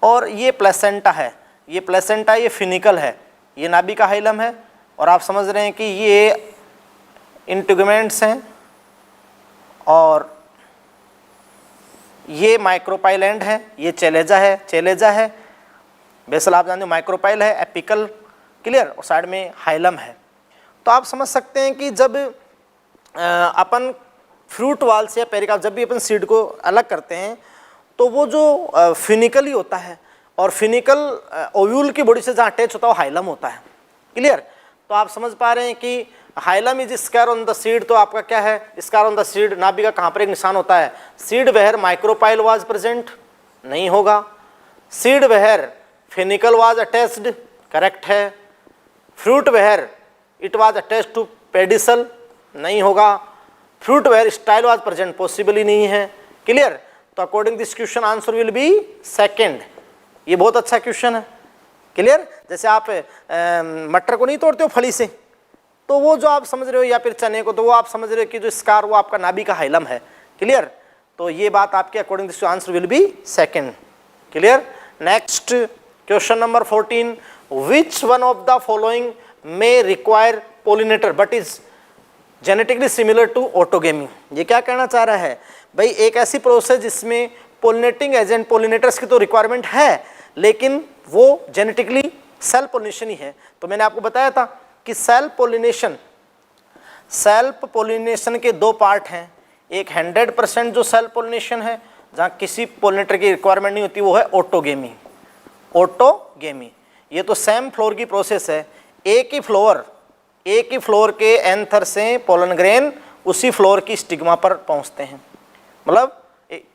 और ये प्लेसेंटा है, ये प्लेसेंटा, ये फिनिकल है, ये नाभिका हाइलम है। और आप समझ रहे हैं कि ये इंटीगुमेंट्स हैं और ये माइक्रोपाइलैंड है, ये चेलेजा है, बेसल आप जानते हो माइक्रोपाइल है, एपिकल। क्लियर। और साइड में हाइलम है। तो आप समझ सकते हैं कि जब अपन फ्रूट वाल से या पेरिकाल जब भी अपन सीड को अलग करते हैं तो वो जो फिनिकल ही होता है और फिनिकल ओव्यूल की बॉडी से जहाँ अटैच होता है वो हाइलम होता है। क्लियर। तो आप समझ पा रहे हैं कि hilum is square on the seed, तो आपका क्या है, स्क्वायर ऑन द सीड, नाभिका कहाँ पर एक निशान होता है। Seed where micropyle was present, नहीं होगा। Seed where funicle was attached, correct है। Fruit where it was attached to pedicel, नहीं होगा। Fruit where style was present, possible ही नहीं है। क्लियर। तो according this question answer will be second. ये बहुत अच्छा क्वेश्चन है। क्लियर। जैसे आप मटर को नहीं तोड़ते हो फली से, तो वो जो आप समझ रहे हो, या फिर चने को, तो वो आप समझ रहे हो कि जो स्कार वो आपका नाभिका हाइलम है। क्लियर। तो ये बात आपकी according this answer will be second. Clear. Next question number 14, which one of the following may require pollinator but is genetically similar to autogamy. ये क्या कहना चाह रहा है भाई, एक ऐसी प्रोसेस जिसमें पोलिनेटिंग एजेंट पोलिनेटर्स की तो रिक्वायरमेंट है, लेकिन वो जेनेटिकली सेल्फ पोलिनेशन ही है। तो मैंने आपको बताया था कि सेल्फ पोलिनेशन के दो पार्ट हैं। एक 100% जो सेल्फ पोलिनेशन है जहाँ किसी पोलिनेटर की रिक्वायरमेंट नहीं होती, वो है ऑटोगेमी। ऑटोगेमी ये तो सेम फ्लोर की प्रोसेस है, एक ही फ्लोर के एंथर से पोलन ग्रेन उसी फ्लोर की स्टिग्मा पर पहुंचते हैं, मतलब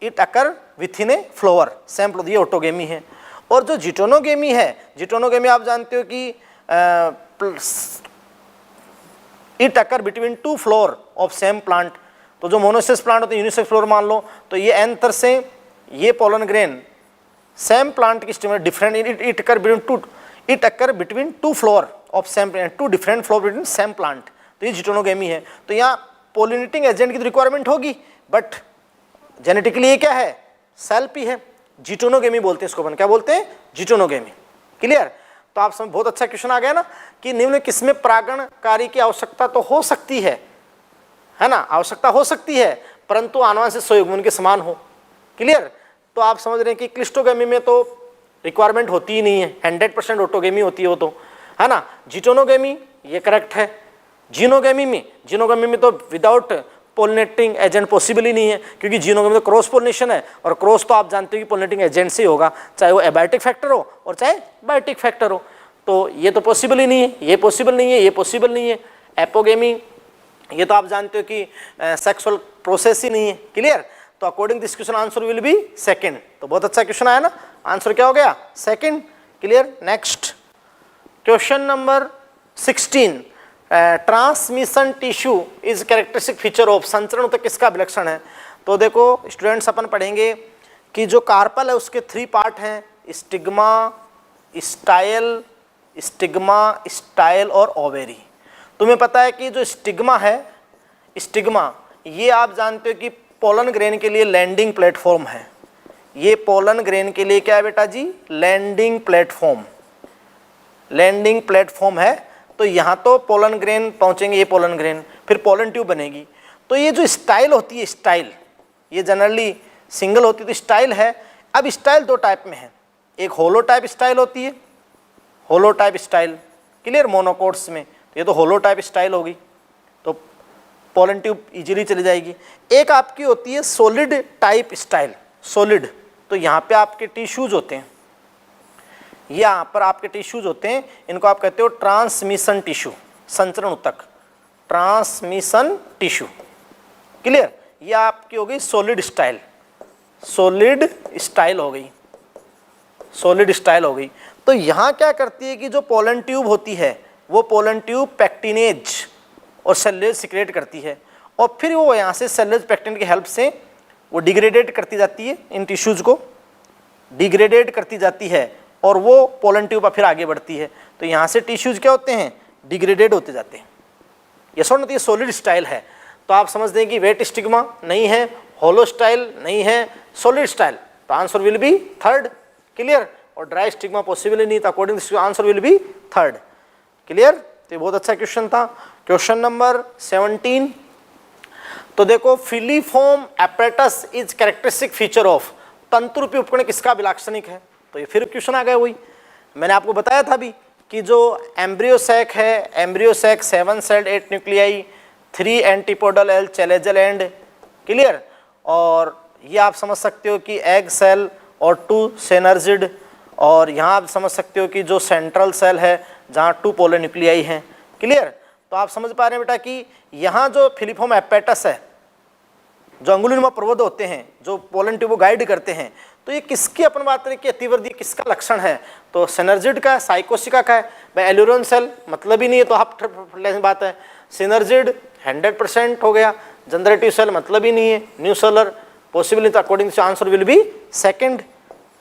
it occur with in A floor, same floor, ये ऑटोगेमी है। और जो जिटोनोगेमी है, जिटोनोगेमी आप जानते हो कि it occur between two flower of same plant. तो जो मोनोसेक्स प्लांट होते हैं, यूनिसेक्स फ्लोर मान लो, तो ये एंथर से ये पोलन ग्रेन सेम प्लांट की stigma different, it occur between two flower of same plant, two different flower between same plant. तो ये जिटोनोगेमी है। तो यहाँ पोलिनेटिंग एजेंट की तो रिक्वायरमेंट होगी, बट जेनेटिकली ये क्या है, सेल्फ ही है, जिटोनोगेमी बोलते हैं इसको, अपन क्या बोलते हैं, जिटोनोगेमी। क्लियर। तो आप समझ, बहुत अच्छा क्वेश्चन आ गया ना कि निम्न किसमें परागणकारी की आवश्यकता तो हो सकती है ना, आवश्यकता हो सकती है, परंतु आनुवंशिक सहयोग उनके समान हो। क्लियर। तो आप समझ रहे हैं कि क्लिस्टोगेमी में तो रिक्वायरमेंट होती ही नहीं है, 100% ऑटोगेमी होती है वो तो, है ना। जिटोनोगेमी ये करेक्ट है। जीनोगेमी में तो विदाउट पोलिनेटिंग एजेंट पॉसिबल ही नहीं है, क्योंकि जीनोगेमी तो क्रॉस पोलिनेशन है, और क्रॉस तो आप जानते हो कि पोलिनेटिंग एजेंट से ही होगा, चाहे वो एबायोटिक फैक्टर हो और चाहे बायोटिक फैक्टर हो। तो ये तो पॉसिबल ही नहीं है, ये पॉसिबल नहीं है, ये पॉसिबल नहीं है। एपोगेमी ये तो आप जानते हो कि सेक्सुअल प्रोसेस ही नहीं है। क्लियर। तो according this question answer will be second. तो बहुत अच्छा क्वेश्चन आया ना, आंसर क्या हो गया, second. Clear. Next question number 16, transmission tissue is characteristic feature of, संचरण ऊतक किसका विलक्षण है। तो देखो स्टूडेंट्स, अपन पढ़ेंगे कि जो कार्पल है उसके 3 पार्ट हैं, स्टिग्मा, स्टाइल और ओवेरी। तुम्हें पता है कि जो स्टिग्मा है, स्टिग्मा ये आप जानते हो कि पोलन ग्रेन के लिए लैंडिंग प्लेटफॉर्म है। ये पोलन ग्रेन के लिए क्या है बेटा जी, लैंडिंग प्लेटफॉर्म है। तो यहाँ तो पोलन ग्रेन पहुँचेंगे, ये पोलन ग्रेन, फिर पोलन ट्यूब बनेगी। तो ये जो स्टाइल होती है, स्टाइल ये जनरली सिंगल होती है, तो स्टाइल है। अब स्टाइल 2 टाइप में है, एक होलो टाइप स्टाइल होती है, होलो टाइप स्टाइल। क्लियर। मोनोकोट्स में तो ये तो होलो टाइप स्टाइल होगी, तो पोलन ट्यूब इजीली चली जाएगी। एक आपकी होती है सॉलिड टाइप स्टाइल, सॉलिड। तो यहाँ पे आपके टिश्यूज होते हैं, यहाँ पर आपके टिश्यूज होते हैं, इनको आप कहते हो ट्रांसमिशन टिश्यू, संचरण ऊतक, ट्रांसमिशन टिश्यू। क्लियर। ये आपकी हो गई सॉलिड स्टाइल, सॉलिड स्टाइल हो गई, सॉलिड स्टाइल हो गई। तो यहाँ क्या करती है कि जो पोलन ट्यूब होती है, वो पोलन ट्यूब पैक्टिनेज और सेल्यूलोज सिक्रेट करती है, और फिर वो यहाँ से सेल्यूलोज पैक्टिन की हेल्प से वो डिग्रेडेट करती जाती है, इन टिश्यूज़ को डिग्रेडेट करती जाती है, और वो पोलन ट्यूब पर फिर आगे बढ़ती है। तो यहाँ से टिश्यूज़ क्या होते हैं, डिग्रेडेड होते जाते हैं। ये सॉलिड, ये सॉलिड स्टाइल है। तो आप समझ दें कि वेट स्टिग्मा नहीं है, होलो स्टाइल नहीं है, सॉलिड स्टाइल। तो answer will be third. Clear. और ड्राई स्टिग्मा पॉसिबल ही नहीं था, according to answer will be third. Clear. तो ये बहुत अच्छा क्वेश्चन था। क्वेश्चन नंबर 17, तो देखो filiform apparatus is characteristic feature of, तंतुरूपी उपकरण किसका विलाक्षणिक है। तो ये फिर क्वेश्चन आ गया, वही मैंने आपको बताया था अभी कि जो एम्ब्रियोसैक है, embryo sac 7 sailed 8 nuclei, 3 antipodal L chalazal and. Clear. और ये आप समझ सकते हो कि एग सेल और 2 सेनर्जिड, और यहाँ आप समझ सकते हो कि जो सेंट्रल सेल है जहाँ 2 पोलर न्यूक्लियाई हैं। क्लियर। तो आप समझ पा रहे हैं बेटा कि यहाँ जो फिलीफॉर्म एपेटस है, जो अंगुलिनुमा प्रबोध होते हैं, जो पोलन ट्यूब को गाइड करते हैं, तो ये किसकी अपन बात करें कि अतिवृद्धि किसका लक्षण है, तो सिनर्जिड का है, साइकोसिका का है। भाई एल्यूरोन सेल मतलब ही नहीं है, तो आप बात है। सिनर्जिड 100% हो गया, जनरेटिव सेल मतलब ही नहीं है, न्यू सेलर पॉसिबल नहीं, तो according to answer will be second.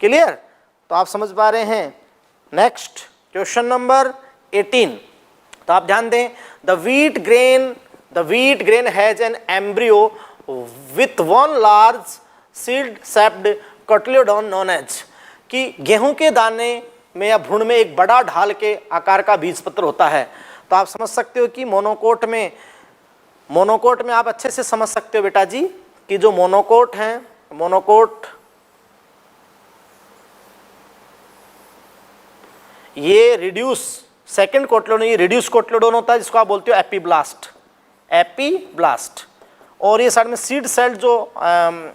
Clear. तो आप समझ पा रहे हैं। नेक्स्ट क्वेश्चन नंबर 18, तो आप ध्यान दें, the wheat grain has an embryo with 1 large seed shaped cotyledon known as, कि गेहूं के दाने में या भ्रूण में एक बड़ा ढाल के आकार का बीजपत्र होता है। तो आप समझ सकते हो कि मोनोकोट में आप अच्छे से समझ सकते हो बेटा जी कि जो मोनोकोट हैं, मोनोकोट ये रिड्यूस सेकेंड कोटिलिडोन, ये रिड्यूस कोटिलिडोन होता है, जिसको आप बोलते हो एपीब्लास्ट। और ये साइड में सीड सेल जो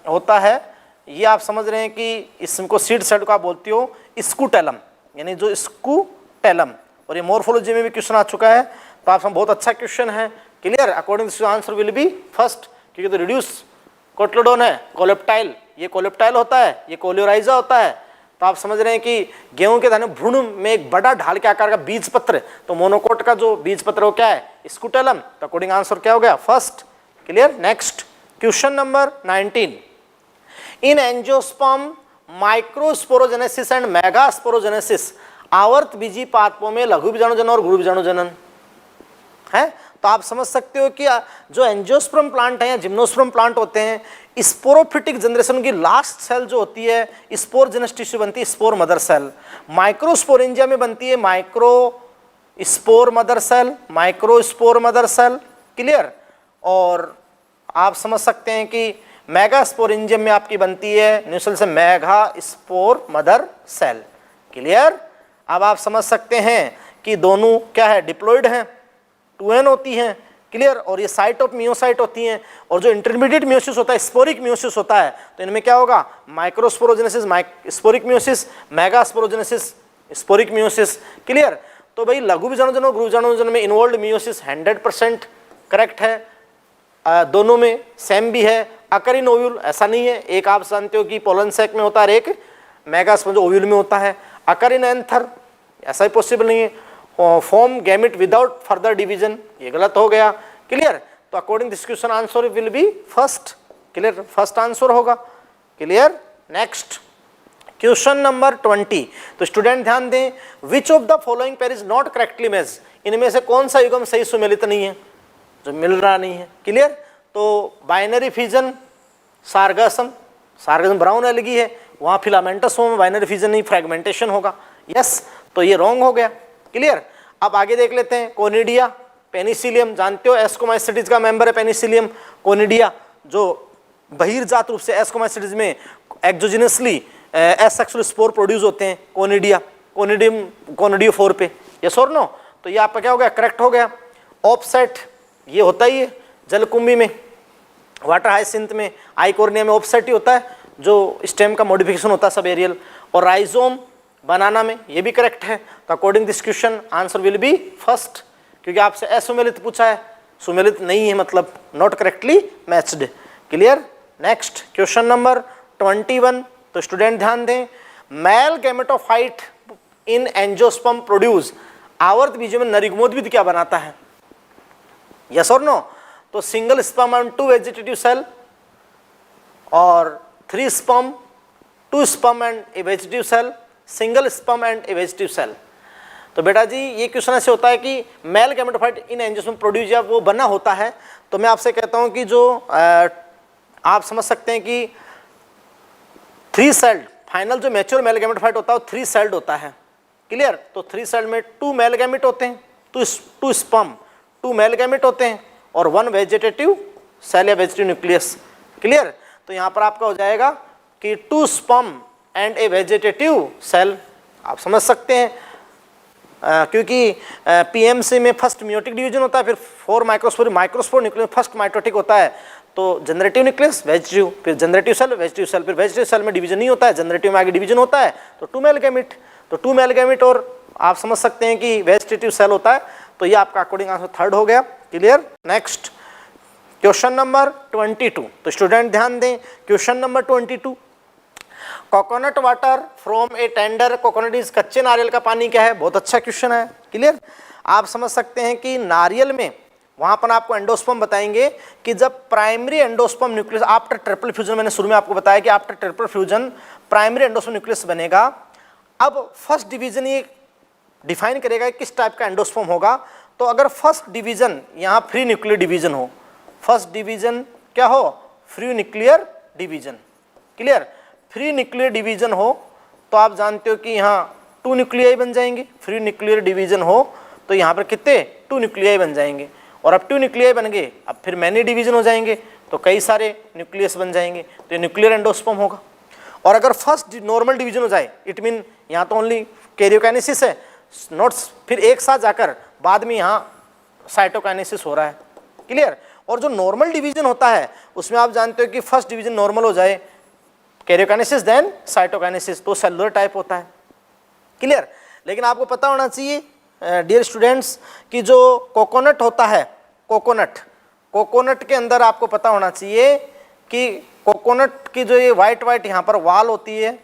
होता है, ये आप समझ रहे हैं कि इसको सीड सेल को आप बोलते हो स्कूटेलम, यानी जो स्कूटेलम। और ये मॉर्फोलॉजी में भी क्वेश्चन आ चुका है, तो आप बहुत अच्छा क्वेश्चन है। Clear. According to answer will be first, क्योंकि तो रिड्यूस कोटिलिडोन है, कोलेप्टाइल, ये कोलेप्टाइल होता है, ये कोलियोराइजा होता है। तो आप समझ रहे हैं कि गेहूं के दाने भ्रूण में एक बड़ा ढाल के आकार का बीज पत्र, तो मोनोकोट का जो बीज पत्र वो क्या है, स्कूटेलम। तो अकॉर्डिंग आंसर क्या हो गया, first. Clear. Next question number 19, in angiosperm microsporogenesis and megasporogenesis आवर्त बीजी पादपों में लघु बीजाणु जनन और गुरु बीजाणु जनन है। तो आप समझ सकते हो कि जो एंजियोस्पर्म प्लांट है या जिम्नोस्पर्म प्लांट होते हैं, स्पोरोफिटिक जनरेशन की लास्ट सेल जो होती है स्पोर जेनस टिश्यू बनती है स्पोर मदर सेल। माइक्रोस्पोरेंजिया में बनती है microspore mother cell, microspore mother cell, clear. और आप समझ सकते हैं कि मेगास्पोरेंजियम में आपकी बनती है न्यूसेल से megaspore mother cell, clear. अब आप समझ सकते हैं कि दोनों क्या है, डिप्लॉइड हैं, 2n होती हैं, क्लियर। और ये साइट ऑफ मियोसाइट होती हैं। और जो इंटरमीडिएट मियोसिस होता है स्पोरिक मियोसिस होता है, तो इनमें क्या होगा, microsporogenesis sporic meiosis, megasporogenesis sporic meiosis, clear. तो भाई लघु बीजाणुजन और गुरु बीजाणुजन में इन्वॉल्व मियोसिस 100% करेक्ट है। दोनों में सेम भी है। अकरिन ओव्यूल ऐसा नहीं है, एक आप जानते हो कि पोलन सैक में होता है, एक मेगास्पोर ओव्यूल में होता है। अकरिन एंथर ऐसा ही पॉसिबल नहीं है। Form gamete without further division, ये गलत हो गया, क्लियर। तो according this question answer will be first, clear, first answer होगा, क्लियर। Next question number 20। तो स्टूडेंट ध्यान दें, which of the following pair is not correctly match, इनमें से कौन सा युग्म सही सुमेलित नहीं है, जो मिल रहा नहीं है, क्लियर। तो बाइनरी फिजन सार्गासम, सार्गासम ब्राउन एल्गी है, वहाँ फिलामेंटस फॉर्म में बाइनरी फिजन नहीं, फ्रेगमेंटेशन होगा, यस। तो ये रॉन्ग हो गया, क्लियर। अब आगे देख लेते हैं, कोनिडिया पेनिसिलियम, जानते हो एस्कोमाइसिटीज का मेंबर है पेनिसिलियम। कोनिडिया जो बहिर्जात रूप से एस्कोमाइसिटीज में एक्सोजिनसली एसेक्सुअल स्पोर प्रोड्यूस होते हैं, कोनिडिया, कोनिडियम कोनिडियोफोर पे, यस और नो। तो ये आपका क्या हो गया, करेक्ट हो गया। ऑफसेट ये होता ही है जलकुंभी में, वाटर हाइसिंथ में, आइकोर्निया में ऑफसेट ही होता है, जो स्टेम का मॉडिफिकेशन होता है सब एरियल। और राइजोम बनाना में, ये भी करेक्ट है। तो according this question answer will be first, क्योंकि आपसे असुमेलित पूछा है, सुमेलित नहीं है मतलब not correctly matched, clear. Next question number 21। तो स्टूडेंट ध्यान दें, mail gametophyte in angiosperm produce, आवर्त बीजों में नरयुग्मोद्भिद क्या बनाता है, यस और नो। तो single sperm and 2 vegetative cell, और 3 sperm 2 sperm and a vegetative cell, single sperm and a vegetative cell. तो बेटा जी ये क्वेश्चन ऐसे होता है कि male gametophyte in angiosperm produce जब वो बना होता है, तो मैं आपसे कहता हूं कि जो आप समझ सकते हैं कि 3 सेल्ड फाइनल जो मैच्योर मेल गैमेटोफाइट होता है वो 3 सेल्ड होता है, क्लियर। तो 3 सेल्ड में 2 मेल गैमेट होते हैं, 2 स्पर्म 2 मेल गैमेट होते हैं, और 1 वेजिटेटिव सेल या वेजिटेटिव न्यूक्लियस, क्लियर। तो यहाँ पर आपका हो जाएगा कि 2 sperm and a vegetative cell, आप समझ सकते हैं क्योंकि पीएमसी में फर्स्ट मियोटिक डिवीजन होता है, फिर 4 माइक्रोस्पोर न्यूक्लियस फर्स्ट माइटोटिक होता है, तो जनरेटिव न्यूक्लियस वेजिटेटिव, फिर जनरेटिव सेल वेजिटेटिव सेल, फिर वेजिटेटिव सेल में डिवीजन नहीं होता है, जनरेटिव में आगे डिवीजन होता है, तो 2 मेल गैमेट, तो 2 मेल गैमेट, और आप समझ सकते हैं कि वेजिटेटिव सेल होता है। तो ये आपका अकॉर्डिंग आंसर थर्ड हो गया, क्लियर। Next question number 22। तो स्टूडेंट ध्यान दें, question number 22, coconut water from A tender coconut is, कच्चे नारियल का पानी क्या है, बहुत अच्छा क्वेश्चन है, क्लियर। आप समझ सकते हैं कि नारियल में वहाँ पर आपको एंडोस्पर्म बताएंगे कि जब primary endosperm nucleus after triple fusion, मैंने शुरू में आपको बताया कि after triple fusion primary endosperm nucleus बनेगा। अब फर्स्ट डिवीजन ये डिफाइन करेगा किस टाइप का एंडोस्पर्म होगा। तो अगर फर्स्ट डिवीजन यहाँ फ्री न्यूक्लियर डिवीजन हो, फर्स्ट डिवीजन क्या हो, free nuclear division, clear. Free nuclear division हो तो आप जानते हो कि यहाँ 2 न्यूक्लियाई बन जाएंगे, फ्री न्यूक्लियर डिवीजन हो तो यहाँ पर कितने 2 न्यूक्लियाई बन जाएंगे, और अब 2 न्यूक्लियाई बन गए, अब फिर मैनी डिवीजन हो जाएंगे तो कई सारे न्यूक्लियस बन जाएंगे, तो ये न्यूक्लियर एंडोस्पर्म होगा। और अगर फर्स्ट नॉर्मल डिवीजन हो जाए, इट मीन यहाँ तो ओनली कैरियोकाइनेसिस है, नोट्स फिर एक साथ जाकर बाद में यहाँ साइटोकाइनेसिस हो रहा है, क्लियर। और जो नॉर्मल डिवीजन होता है उसमें आप जानते हो कि फर्स्ट डिवीजन नॉर्मल हो जाए, कैरियोकाइनेसिस देन साइटोकाइनेसिस, तो सेलुलर टाइप होता है, क्लियर। लेकिन आपको पता होना चाहिए डियर स्टूडेंट्स कि जो कोकोनट होता है, कोकोनट के अंदर आपको पता होना चाहिए कि कोकोनट की जो ये वाइट यहाँ पर वाल होती है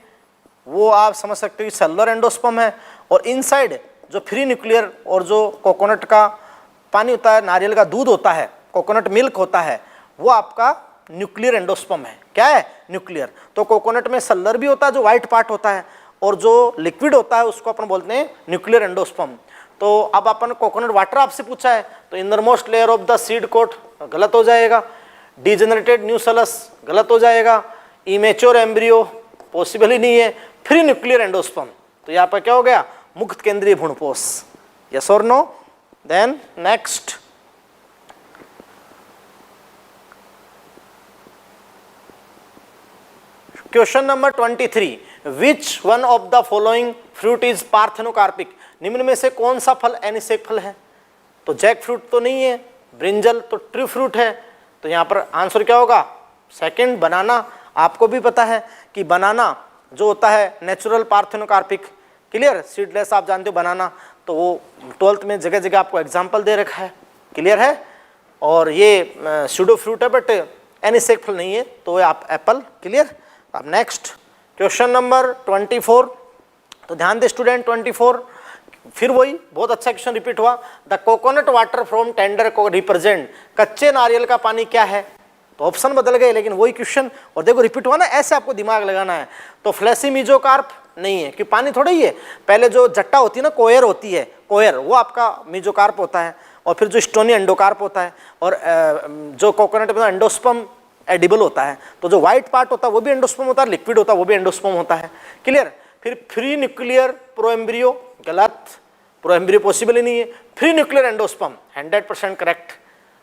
वो आप समझ सकते हो कि सेलुलर एंडोस्पर्म है, और इनसाइड जो फ्री न्यूक्लियर और जो कोकोनट का पानी होता है, नारियल का दूध होता है, कोकोनट मिल्क होता है, वो आपका न्यूक्लियर एंडोस्पर्म है। क्या है, न्यूक्लियर। तो कोकोनट में सेलुलर भी होता है जो व्हाइट पार्ट होता है, और जो लिक्विड होता है उसको अपन बोलते हैं न्यूक्लियर एंडोस्पर्म। तो अब अपन कोकोनट वाटर आपसे पूछा है, तो innermost layer of the seed coat गलत हो जाएगा, डिजेनरेटेड न्यूसेलस गलत हो जाएगा, इमेच्योर एम्ब्रियो पॉसिबल ही नहीं है, फ्री न्यूक्लियर एंडोस्पर्म, तो यहाँ पर क्या हो गया, मुक्त केंद्रीय भ्रूणपोष, यस और no. Then next, question number 23, which one of the following fruit is parthenocarpic, निम्न में से कौन सा फल एनिसेक फल है, तो जैक फ्रूट तो नहीं है, ब्रिंजल तो ट्री फ्रूट है, तो यहाँ पर आंसर क्या होगा, सेकंड बनाना। आपको भी पता है कि बनाना जो होता है नेचुरल पार्थेनोकार्पिक, क्लियर, सीडलेस आप जानते हो बनाना, तो वो 12th में जगह जगह आपको एग्जाम्पल दे रखा है, क्लियर है, और ये सूडो फ्रूट है बट एनिसेक फल नहीं है, तो आप एप्पल, क्लियर। अब नेक्स्ट क्वेश्चन नंबर 24, तो ध्यान दे स्टूडेंट 24, फिर वही बहुत अच्छा क्वेश्चन रिपीट हुआ, the coconut water from tender को रिप्रेजेंट, कच्चे नारियल का पानी क्या है, तो ऑप्शन बदल गए लेकिन वही क्वेश्चन, और देखो रिपीट हुआ ना, ऐसे आपको दिमाग लगाना है। तो फ्लैसी मीजोकार्प नहीं है, कि पानी थोड़ा ही है, पहले जो जट्टा होती है ना, कोयर होती है, कोयर वो आपका मीजोकार्प होता है, और फिर जो स्टोनी एंडोकार्प होता है, और जो कोकोनट में एंडोस्पर्म एडिबल होता है, तो जो व्हाइट पार्ट होता है वो भी एंडोस्पर्म होता है, लिक्विड होता है वो भी एंडोस्पर्म होता है, क्लियर। फिर फ्री न्यूक्लियर प्रोएम्ब्रियो गलत, प्रोएम्ब्रियो पॉसिबल ही नहीं है, फ्री न्यूक्लियर एंडोस्पर्म 100% करेक्ट,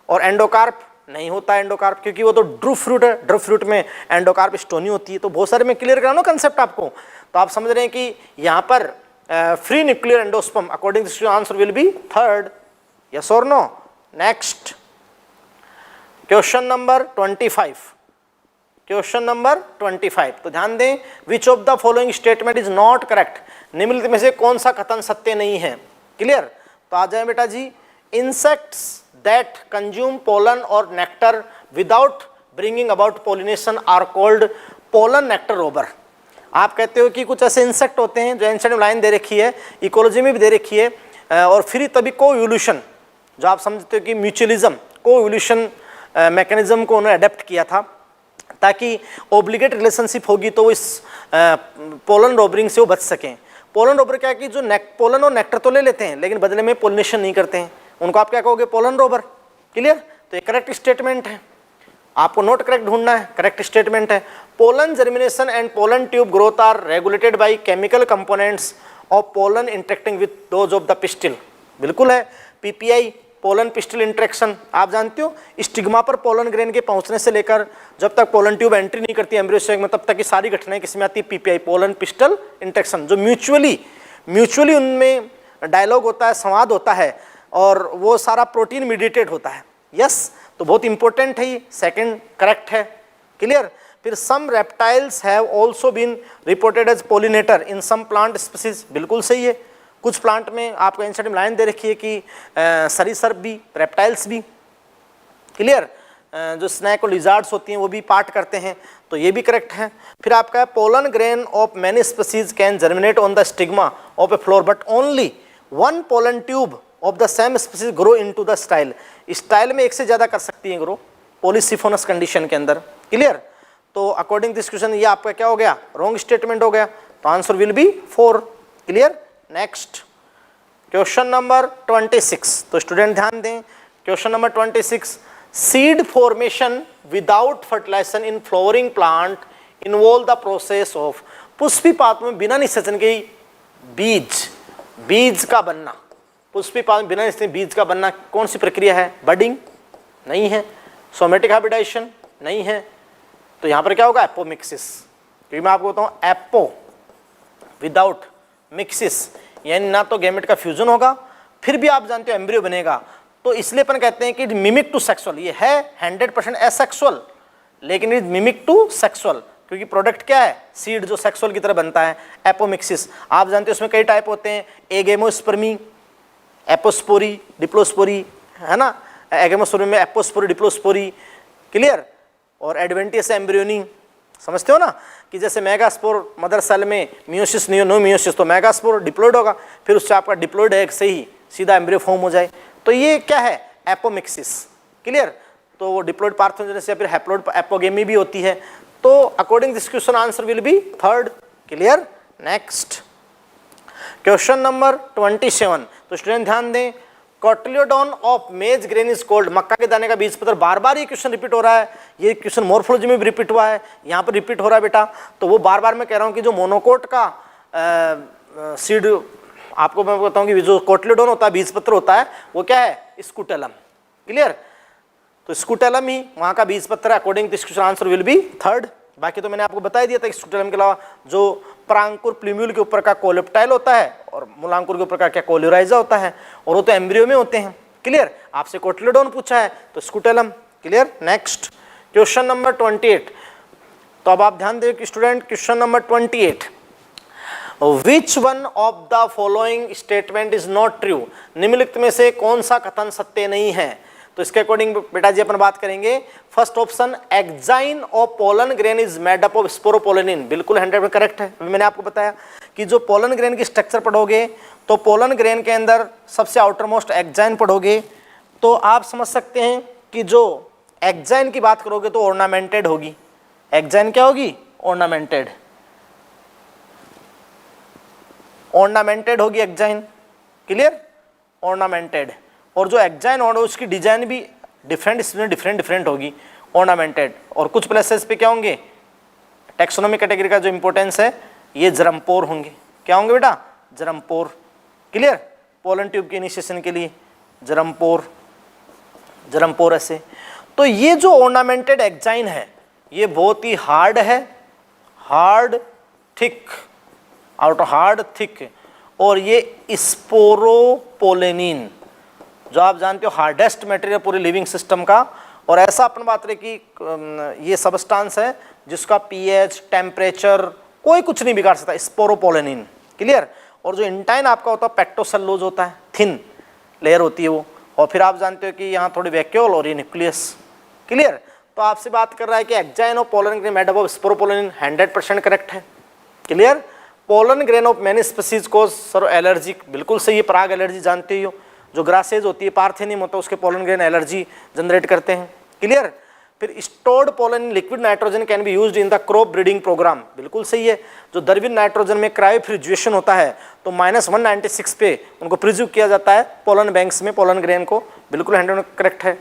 और एंडोकार्प नहीं होता है एंडोकार्प, क्योंकि वो तो ड्रूप फ्रूट है, ड्रूप फ्रूट में एंडोकार्प स्टोनी होती है, तो बहुत सारे में क्लियर कराना कंसेप्ट आपको, तो आप समझ रहे हैं कि यहाँ पर free nuclear endosperm according to answer will be third, yes और no. Next question number 25, question number 25, तो ध्यान दें, which of the following statement is not correct, निम्नलिखित में से कौन सा कथन सत्य नहीं है, क्लियर। तो आ जाए बेटा जी, insects that consume pollen or nectar without bringing about pollination are called pollen nectar robber। आप कहते हो कि कुछ ऐसे इंसेक्ट होते हैं जो एंशिएंट लाइन दे रखी है, इकोलॉजी में भी दे रखी है, और फिर तभी को-इवोल्यूशन, जो आप समझते हो कि म्यूचुअलिज्म, को-इवोल्यूशन मैकेनिज्म को उन्होंने अडेप्ट किया था, ताकि ऑब्लिगेट रिलेशनशिप होगी तो इस पोलन रोबरिंग से वो बच सकें। पोलन रोबर क्या है कि जो पोलन और नेक्टर तो ले लेते हैं लेकिन बदले में पोलिनेशन नहीं करते हैं, उनको आप क्या कहोगे, पोलन रोबर, क्लियर। तो ये करेक्ट स्टेटमेंट है, आपको नोट करेक्ट ढूंढना है, करेक्ट स्टेटमेंट है। Pollen germination and pollen tube growth are regulated by chemical components of pollen interacting with those of the pistil, बिल्कुल है। पीपीआई पोलन पिस्टिल इंटरेक्शन आप जानते हो, स्टिग्मा पर पोलन ग्रेन के पहुंचने से लेकर जब तक पोलन ट्यूब एंट्री नहीं करती एम्ब्रियो सेक में, तब तक की सारी घटनाएं किसमें आती है, पीपीआई, पोलन पिस्टल इंटरेक्शन, जो म्यूचुअली उनमें डायलॉग होता है, संवाद होता है, और वो सारा प्रोटीन मीडिएटेड होता है, यस। तो बहुत इंपॉर्टेंट है ये, सेकंड करेक्ट है, क्लियर। फिर some reptiles have also been reported as pollinator in some plant species, बिल्कुल सही है। कुछ प्लांट में आपको एंशिएंट में लाइन दे रखी है कि सरीसृप भी, रेप्टाइल्स भी, क्लियर, जो स्नैक और लिजार्ड्स होती हैं वो भी पार्ट करते हैं, तो ये भी करेक्ट है। फिर आपका pollen grain of many species can germinate on the stigma of a floor but only one pollen tube of the same species grow into the style, style में एक से ज़्यादा कर सकती है ग्रो पॉलीसिफोनस कंडीशन के अंदर, क्लियर। तो अकॉर्डिंग दिस क्वेश्चन ये आपका क्या हो गया, रॉन्ग स्टेटमेंट हो गया, तो answer will be 4, clear. Next question number 26, तो स्टूडेंट ध्यान दें, question number 26, seed formation without fertilisation in flowering plant involve the process of, पुष्पी पात्र में बिना निषेचन के बीज का बनना, पुष्पी पात्र में बिना निषेचन बीज का बनना कौन सी प्रक्रिया है, बडिंग नहीं है, सोमेटिक हाइब्रिडाइजेशन नहीं है, तो यहाँ पर क्या होगा, एपोमिक्सिस, क्योंकि मैं आपको बताऊँ एपो विदाउट मिक्सिस, यानी ना तो गैमेट का फ्यूजन होगा, फिर भी आप जानते हो एम्ब्रियो बनेगा, तो इसलिए अपन कहते हैं कि मिमिक टू सेक्सुअल, ये है 100% एसेक्सुअल, लेकिन इज मिमिक टू सेक्सुअल, क्योंकि प्रोडक्ट क्या है, सीड जो सेक्सुअल की तरह बनता है, एपोमिक्सिस। आप जानते हो उसमें कई टाइप होते हैं, एगेमोस्पर्मी, एपोस्पोरी, डिप्लोस्पोरी, है ना, एगेमोस्पर्मी में एपोस्पोरी, डिप्लोस्पोरी, क्लियर, और एडवेंटियस एम्ब्रियोनी, समझते हो ना, कि जैसे मेगास्पोर मदर सेल में मियोसिस नो मियोसिस, तो मेगास्पोर डिप्लॉइड होगा, फिर उससे आपका डिप्लॉइड एग से ही सीधा एम्ब्रियो फॉर्म हो जाए, तो ये क्या है, एपोमिक्सिस, क्लियर। तो वो डिप्लॉइड पार्थेनोजेनेसिस या फिर हैप्लॉइड एपोगेमी भी होती है, तो according this question answer will be 3rd, clear. Next question number 27, तो स्टूडेंट ध्यान दें, cotyledon of maize grain is called, मक्का के दाने का बीज पत्र। बार बार ये क्वेश्चन रिपीट हो रहा है, ये क्वेश्चन मॉर्फोलॉजी में भी रिपीट हुआ है, यहाँ पर रिपीट हो रहा है बेटा। तो वो बार बार मैं कह रहा हूँ कि जो मोनोकोट का सीड, आपको मैं बताऊँ कि जो कोटिलिडोन होता है, बीज पत्र होता है, वो क्या है, स्कूटेलम। क्लियर? तो स्कूटेलम ही वहाँ का बीज पत्र है। According this question answer will be third. बाकी तो मैंने आपको बता ही दिया था, स्कूटेलम के अलावा जो प्रांकुर प्लूम्यूल के ऊपर का कोलेप्टाइल होता है और मूलांकुर के ऊपर का क्या कोलिराइजा होता है, और वो तो एम्ब्रियो में होते हैं। क्लियर? आपसे कोटिलिडोन पूछा है तो scutellum. Clear? Next question number 28। तो अब आप ध्यान दें कि student, question number 28, which one of the following statement is not true, निम्नलिखित में से कौन सा कथन सत्य नहीं है। तो इसके अकॉर्डिंग बेटा जी अपन बात करेंगे। First option, exine of pollen grain is made up of sporopollenin, बिल्कुल 100% करेक्ट है। मैंने आपको बताया कि जो पोलन ग्रेन की स्ट्रक्चर पढ़ोगे तो पोलन ग्रेन के अंदर सबसे आउटर मोस्ट एक्साइन पढ़ोगे तो आप समझ सकते हैं कि जो एक्साइन की बात करोगे तो ऑर्नामेंटेड होगी। एक्साइन क्या होगी? ऑर्नामेंटेड, ऑर्नामेंटेड होगी एक्साइन। क्लियर? ऑर्नामेंटेड। और जो एक्साइन और उसकी डिजाइन भी डिफरेंट, इसमें डिफरेंट होगी, ऑर्नामेंटेड। और कुछ प्लेसेस पे क्या होंगे, टेक्सोनोमिक कैटेगरी का जो इंपॉर्टेंस है, ये जरमपोर होंगे। क्या होंगे बेटा? जरमपोर। क्लियर? पोलन ट्यूब के इनिशिएशन के लिए जरमपोर, जरमपोर ऐसे। तो ये जो ऑर्नामेंटेड एक्साइन है ये बहुत ही हार्ड है, hard thick, out hard thick, और ये स्पोरोपोलेनिन जो आप जानते हो हार्डेस्ट मटेरियल पूरे लिविंग सिस्टम का। और ऐसा अपन बात रहे कि ये सबस्टांस है जिसका पीएच, टेम्परेचर कोई कुछ नहीं बिगाड़ सकता, स्पोरोपोलेनिन। क्लियर? और जो इंटाइन आपका होता है पेक्टोसेलुलोज होता है, थिन लेयर होती है वो। और फिर आप जानते हो कि यहाँ थोड़ी वैक्यूल और ये न्यूक्लियस। क्लियर? तो आपसे बात कर रहा है कि exine of pollen grain made up of sporopollenin 100% correct है। Clear? Pollen grain of many species cause allergy, बिल्कुल सही है। पराग एलर्जी जानते ही हो, जो ग्रासेज होती है, पार्थेनियम होता है, उसके पोलन ग्रेन एलर्जी जनरेट करते हैं। क्लियर? फिर stored pollen in liquid nitrogen can be used in the crop breeding programme, बिल्कुल सही है। जो द्रवित नाइट्रोजन में क्रायोफ्रिजुएशन होता है तो -196 पे उनको प्रिज्यू किया जाता है पोलन बैंक्स में, पोलन ग्रेन को, बिल्कुल 100% करेक्ट है।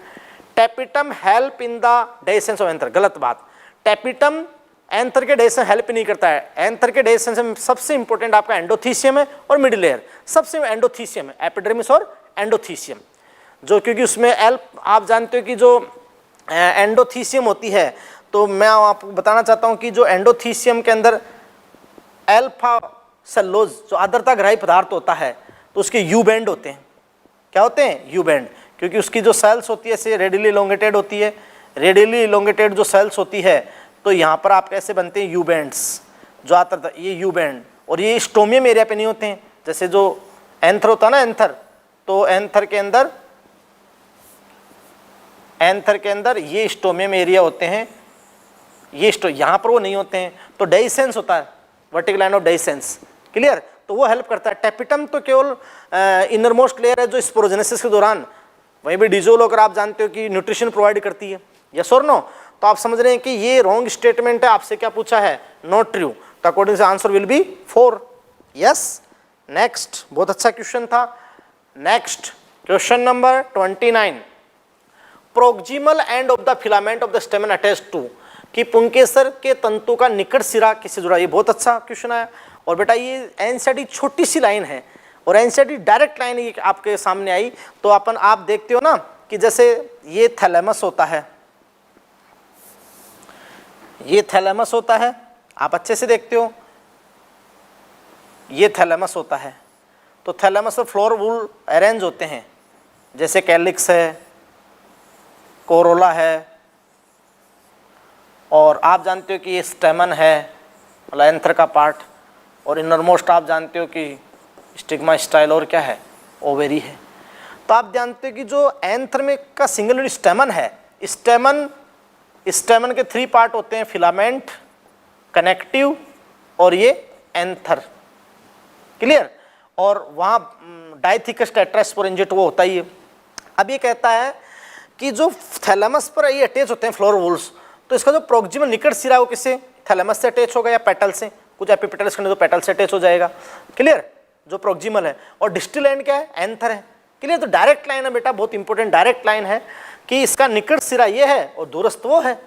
Tapetum help in the dehiscence of anther, गलत बात। टेपिटम एंथर के डेसेंस हेल्प नहीं करता है। एंथर के डेसेंस में सबसे इंपॉर्टेंट आपका एंडोथीसियम है और मिडिल लेयर, सबसे एंडोथीसियम है, एपिडर्मिस और एंडोथीसियम। जो क्योंकि उसमें आप जानते हो कि जो एंडोथीसियम होती है, तो मैं आपको बताना चाहता हूं कि जो एंडोथीसियम के अंदर अल्फा सेलुलोज जो आर्द्रताग्राही पदार्थ होता है तो उसके यू बैंड होते हैं। क्या होते हैं? यू बैंड, क्योंकि उसकी जो सेल्स होती है से रेडिली इलोंगेटेड होती है। रेडिली इलोंगेटेड जो सेल्स होती है तो यहाँ पर आप कैसे बनते हैं? यू बैंड्स, जो आर्द्रता, ये यू बैंड। और ये स्टोमियम एरिया पे नहीं होते हैं, जैसे जो एंथर होता है ना, एंथर, तो एंथर के अंदर ये स्टोमियम एरिया होते हैं, ये यहाँ पर वो नहीं होते हैं। तो डेइसेंस होता है, वर्टिकल लाइन ऑफ डेइसेंस। क्लियर? तो वो हेल्प करता है। टेपिटम तो केवल इनरमोस्ट लेयर है जो स्पोरोजेनेसिस के दौरान, वहीं भी डिजोल होकर आप जानते हो कि न्यूट्रिशन प्रोवाइड करती है। यस और नो? तो आप समझ रहे हैं कि ये रॉन्ग स्टेटमेंट है। आपसे क्या पूछा है? Not true. तो अकॉर्डिंग से answer will be 4। Yes. Next, बहुत अच्छा क्वेश्चन था। Next question number 29, proximal end of the filament of the stamen attach to, कि पुंकेसर के तंतु का निकट सिरा किससे जुड़ा। ये बहुत अच्छा क्वेश्चन है। और बेटा ये एनसीईआरटी छोटी सी लाइन है और एनसीईआरटी डायरेक्ट लाइन ये आपके सामने आई तो अपन आप देखते हो ना कि जैसे ये थैलेमस होता है, ये थैलेमस होता है, आप अच्छे से देखते हो, ये थैलेमस होता है। तो थैलेमस में फ्लोर वूल अरेंज होते हैं, जैसे कैलिक्स है, कोरोला है, और आप जानते हो कि ये स्टेमन है, मतलब एंथर का पार्ट, और इनरमोस्ट आप जानते हो कि स्टिग्मा स्टाइल और क्या है, ओवेरी है। तो आप जानते हो कि जो एंथर में का सिंगल स्टेमन है, स्टेमन के 3 पार्ट होते हैं, फिलामेंट, कनेक्टिव और ये एंथर। क्लियर? और वहाँ डाइथिकस टेट्रास्पोरेंजिएट वो होता ही है। अब ये कहता है कि जो थैलेमस पर ये अटैच होते हैं फ्लोर वूल्स, तो इसका जो प्रोक्सिमल निकट सिरा वो किससे? थैलेमस से अटैच होगा या पेटल से? कुछ एपिपेटल्स करने तो पेटल से अटैच हो जाएगा। क्लियर? जो प्रोक्सिमल है, और डिस्टल एंड क्या है, एंथर है। क्लियर? तो डायरेक्ट लाइन है बेटा, बहुत इंपॉर्टेंट डायरेक्ट लाइन है कि इसका निकट सिरा ये है और दूरस्थ वो है।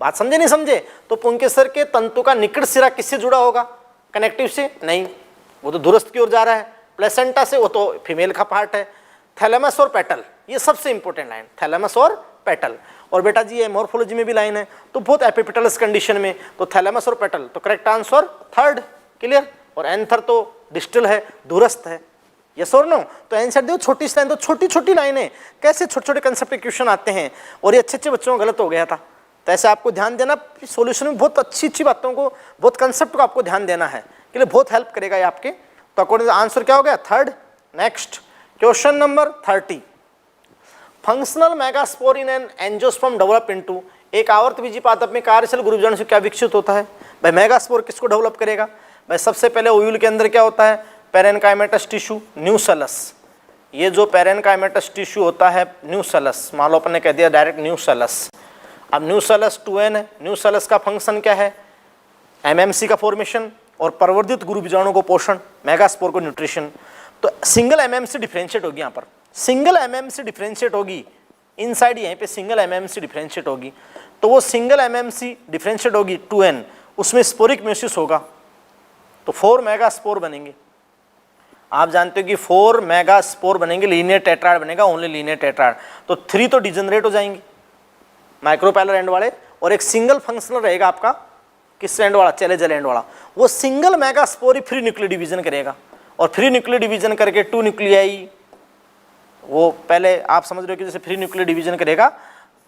बात समझे नहीं समझे? तो पुंकेसर के तंतु का निकट सिरा किससे जुड़ा होगा? कनेक्टिव से नहीं, वो तो दूरस्थ की ओर जा रहा है। प्लेसेंटा से, वो तो फीमेल का पार्ट है। थैलेमस और पेटल, ये सबसे इंपॉर्टेंट लाइन, थैलेमस और पेटल। और बेटा जी ये मॉर्फोलॉजी में भी लाइन है, तो बहुत एपिपेटलस कंडीशन में, तो थैलेमस और पेटल, तो करेक्ट आंसर थर्ड। क्लियर? और एंथर तो डिस्टल है, दूरस्थ है। यस और नो? तो आंसर दो छोटी सी लाइन, तो छोटी छोटी लाइनें कैसे छोटे छोटे कंसेप्ट के क्वेश्चन आते हैं, और ये अच्छे अच्छे बच्चों को गलत हो गया था। तो ऐसे आपको ध्यान देना, सॉल्यूशन में बहुत अच्छी अच्छी बातों को, बहुत कंसेप्ट को आपको ध्यान देना है, के लिए बहुत हेल्प करेगा ये आपके। तो अकॉर्डिंग आंसर क्या हो गया? Third. Next question number 30, functional megaspore in an angiosperm develop into, एक आवर्त बीजी पादप में कार्यशील गुरु बीजाणु से क्या विकसित होता है? भाई मेगास्पोर किसको डेवलप करेगा? भाई सबसे पहले ओव्यूल के अंदर क्या होता है? Parenchymatous tissue, nucellus. ये जो पेरेनकाइमेटस टिश्यू होता है न्यूसेलस, मान लो अपन ने कह दिया डायरेक्ट न्यूसेलस। अब न्यूसेलस 2n है। न्यूसेलस का फंक्शन क्या है? एमएमसी का फॉर्मेशन और प्रवर्धित गुरु बीजाणु को पोषण, मेगास्पोर को न्यूट्रिशन। तो सिंगल एमएमसी डिफरेंशिएट होगी, यहाँ पर सिंगल एमएमसी डिफरेंशिएट होगी, इनसाइड यहीं पे सिंगल एमएमसी डिफरेंशिएट होगी। तो वो सिंगल एमएमसी डिफरेंशिएट होगी 2n, उसमें स्पोरिक म्यूसिस होगा, तो 4 मेगास्पोर बनेंगे। आप जानते हो कि 4 मेगास्पोर बनेंगे, लीनियर टेट्राड बनेगा, ओनली लीनियर टेट्राड। तो 3 तो डिजनरेट हो जाएंगे माइक्रोपैलर एंड वाले, और एक सिंगल फंक्शनल रहेगा आपका किस एंड वाला? चैलेंजर एंड वाला। वो सिंगल मेगास्पोर ही फ्री न्यूक्लियर डिवीजन करेगा, और फ्री न्यूक्लियर डिवीजन करके 2 न्यूक्लियाई, वो पहले आप समझ रहे हो कि जैसे फ्री न्यूक्लियर डिवीजन करेगा,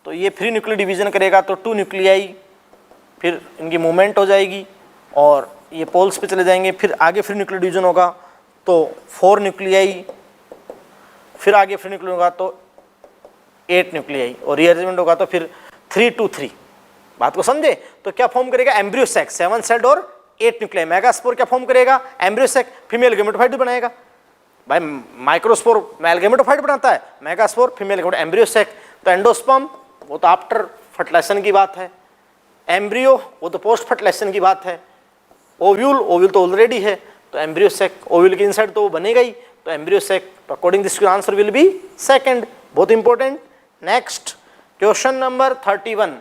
तो ये फ्री न्यूक्लियर डिवीजन करेगा तो 2 न्यूक्लियाई, फिर इनकी मूवमेंट हो जाएगी और ये पोल्स पे चले जाएंगे, फिर आगे फ्री न्यूक्लियर डिवीजन होगा तो 4 न्यूक्लियाई, फिर आगे फ्री न्यूक्लियर होगा तो 8 न्यूक्लियाई, और रीअरेंजमेंट होगा तो फिर 3 to 3। बात को समझे? तो क्या फॉर्म करेगा? एम्ब्रियो सेक, 7 सेड और 8 न्यूक्लियाई। मेगास्पोर क्या फॉर्म करेगा? एम्ब्रियो सेक, फीमेल गेमेटोफाइट बनाएगा। भाई माइक्रोस्पोर मेल गेमेटोफाइट बनाता है, मेगास्पोर फीमेल गेमेटो, एम्ब्रियो सेक। तो एंडोस्पर्म वो तो आफ्टर फर्टिलाइजेशन की बात है, एम्ब्रियो वो तो पोस्ट फर्टिलाइजेशन की बात है, ओव्यूल तो ऑलरेडी है, तो एम्ब्रियो सेक, ओव्यूल के इनसाइड तो वो बनेगा ही, तो एम्ब्रियो सेक। तो according this answer will be second, बहुत important. Next question number 31,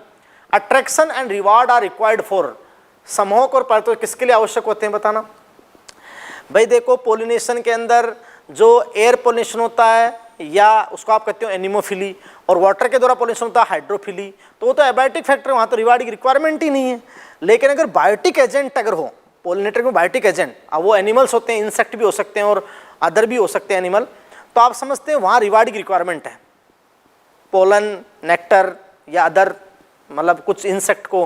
attraction and reward are required for, समूहक और परतों किसके लिए आवश्यक होते हैं बताना। भाई देखो पोलिनेशन के अंदर जो एयर पोलिनेशन होता है, या उसको आप कहते हो एनिमोफिली, और वाटर के द्वारा पोलिनेशन होता है हाइड्रोफिली, तो वो तो एबायोटिक फैक्टर, वहाँ तो रिवार्ड की रिक्वायरमेंट ही नहीं है। लेकिन अगर बायोटिक एजेंट अगर हो, पोलिनेटर में बायोटिक एजेंट, अब वो एनिमल्स होते हैं, इंसेक्ट भी हो सकते हैं और अदर भी हो सकते हैं एनिमल, तो आप समझते हैं वहाँ रिवार्ड की रिक्वायरमेंट है। पोलन, नेक्टर या अदर मतलब कुछ इंसेक्ट को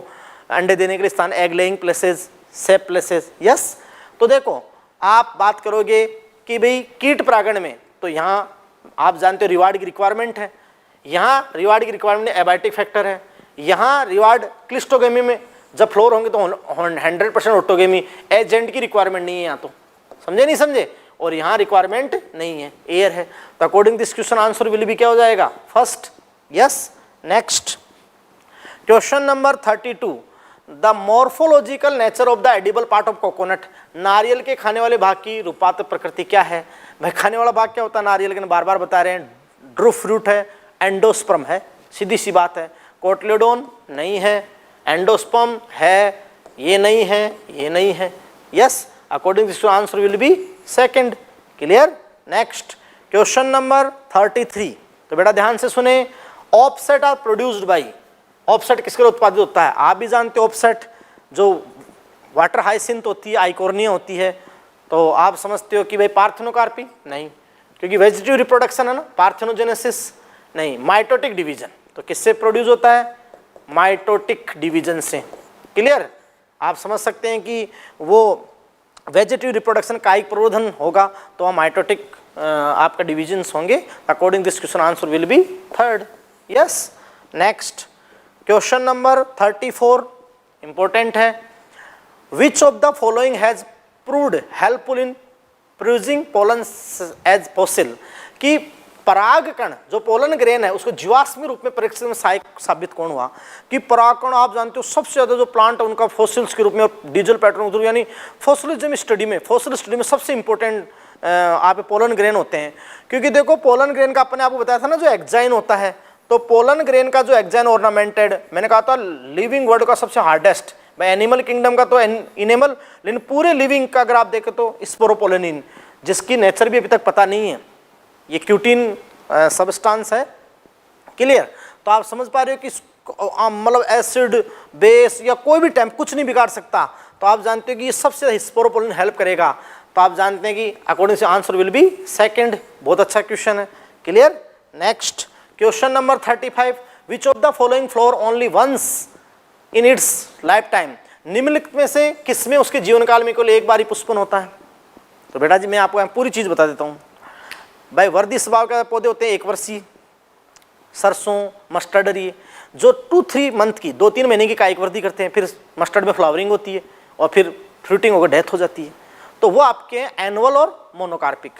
अंडे देने के लिए स्थान, एग लेइंग प्लेसेस, सेप प्लेसेस। यस, तो देखो आप बात करोगे कि भाई कीट परागण में, तो यहाँ आप जानते हो रिवार्ड की रिक्वायरमेंट है, यहाँ रिवार्ड की रिक्वायरमेंट एबायोटिक फैक्टर है, यहाँ रिवार्ड क्लिस्टोगेमी में जब फ्लोर होंगे तो 100% ऑटोगेमी, एजेंट की रिक्वायरमेंट नहीं है यहाँ, तो समझे नहीं समझे, और यहाँ रिक्वायरमेंट नहीं है, एयर है। तो according this question answer will B क्या हो जाएगा? First. Yes. Next question number 32, the morphological nature of the edible part of coconut, नारियल के खाने वाले भाग की रूपात्मक प्रकृति क्या है? भाई खाने वाला भाग क्या होता है नारियल के, बार बार बता रहे हैं, ड्रूप फ्रूट है, एंडोस्पर्म है, सीधी सी बात है। कोटलेडोन नहीं है, एंडोस्पर्म है, ये नहीं है, ये नहीं है। Yes, according this answer will be second. Clear? Next question number 33, तो बेटा ध्यान से सुने, offset are produced by, offset किसके लिए उत्पादित होता है? आप भी जानते हो ऑफसेट जो वाटर हाइसिंथ होती है, आइकोर्निया होती है, तो आप समझते हो कि भाई पार्थेनोकार्पी नहीं, क्योंकि वेजिटेटिव रिप्रोडक्शन है ना, पार्थेनोजेनेसिस नहीं, माइटोटिक डिवीजन, तो किससे प्रोड्यूस होता है? माइटोटिक डिवीजन से। क्लियर? आप समझ सकते हैं कि वो वेजिटेटिव रिप्रोडक्शन कायिक प्रवर्धन होगा तो वहाँ माइटोटिक आपका डिविजन्स होंगे। According this question answer will be third. Yes. Next question number 34 important है, which of the following has proved helpful in producing pollen as fossil, कि परागकण जो पोलन ग्रेन है उसको जीवाश्मी रूप में परीक्षण में सहायक साबित कौन हुआ? कि परागकण आप जानते हो सबसे ज़्यादा जो प्लांट है उनका फॉसिल्स के रूप में, और डीजल पैटर्न यानी फॉसिलिज्म स्टडी में, फॉसिल स्टडी में सबसे इंपॉर्टेंट आप पोलन ग्रेन होते हैं, क्योंकि देखो पोलन ग्रेन का अपने आपको बताया था ना, जो एक्जाइन होता है, तो पोलन ग्रेन का जो एक्जाइन ऑर्नामेंटेड, मैंने कहा था लिविंग वर्ल्ड का सबसे हार्डेस्ट, भाई एनिमल किंगडम का तो इनेमल, लेकिन पूरे लिविंग का अगर आप देखें तो स्पोरोपोलिन, जिसकी नेचर भी अभी तक पता नहीं है, ये क्यूटीन सबस्टांस है। क्लियर? तो आप समझ पा रहे हो कि मतलब एसिड बेस या कोई भी टेम्प कुछ नहीं बिगाड़ सकता। तो आप जानते हो कि ये सबसे स्पोरोपोलिन हेल्प करेगा। तो आप जानते हैं कि अकॉर्डिंग से आंसर विल बी सेकंड। बहुत अच्छा क्वेश्चन है। Clear? Next question number 35, which of the following flower only once in its life time, निम्नलिखित में से किसमें उसके जीवन काल में केवल एक बार ही पुष्पन होता है? तो बेटा जी मैं आपको पूरी चीज बता देता हूँ। भाई वर्दी स्वभाव के पौधे होते हैं 1 वर्षीय, सरसों, मस्टर्ड, जो 2-3 मंथ की 2-3 महीने की कायिक वृद्धि करते हैं, फिर मस्टर्ड में फ्लावरिंग होती है और फिर फ्रूटिंग होकर डेथ हो जाती है। तो वो आपके एनुअल और मोनोकार्पिक।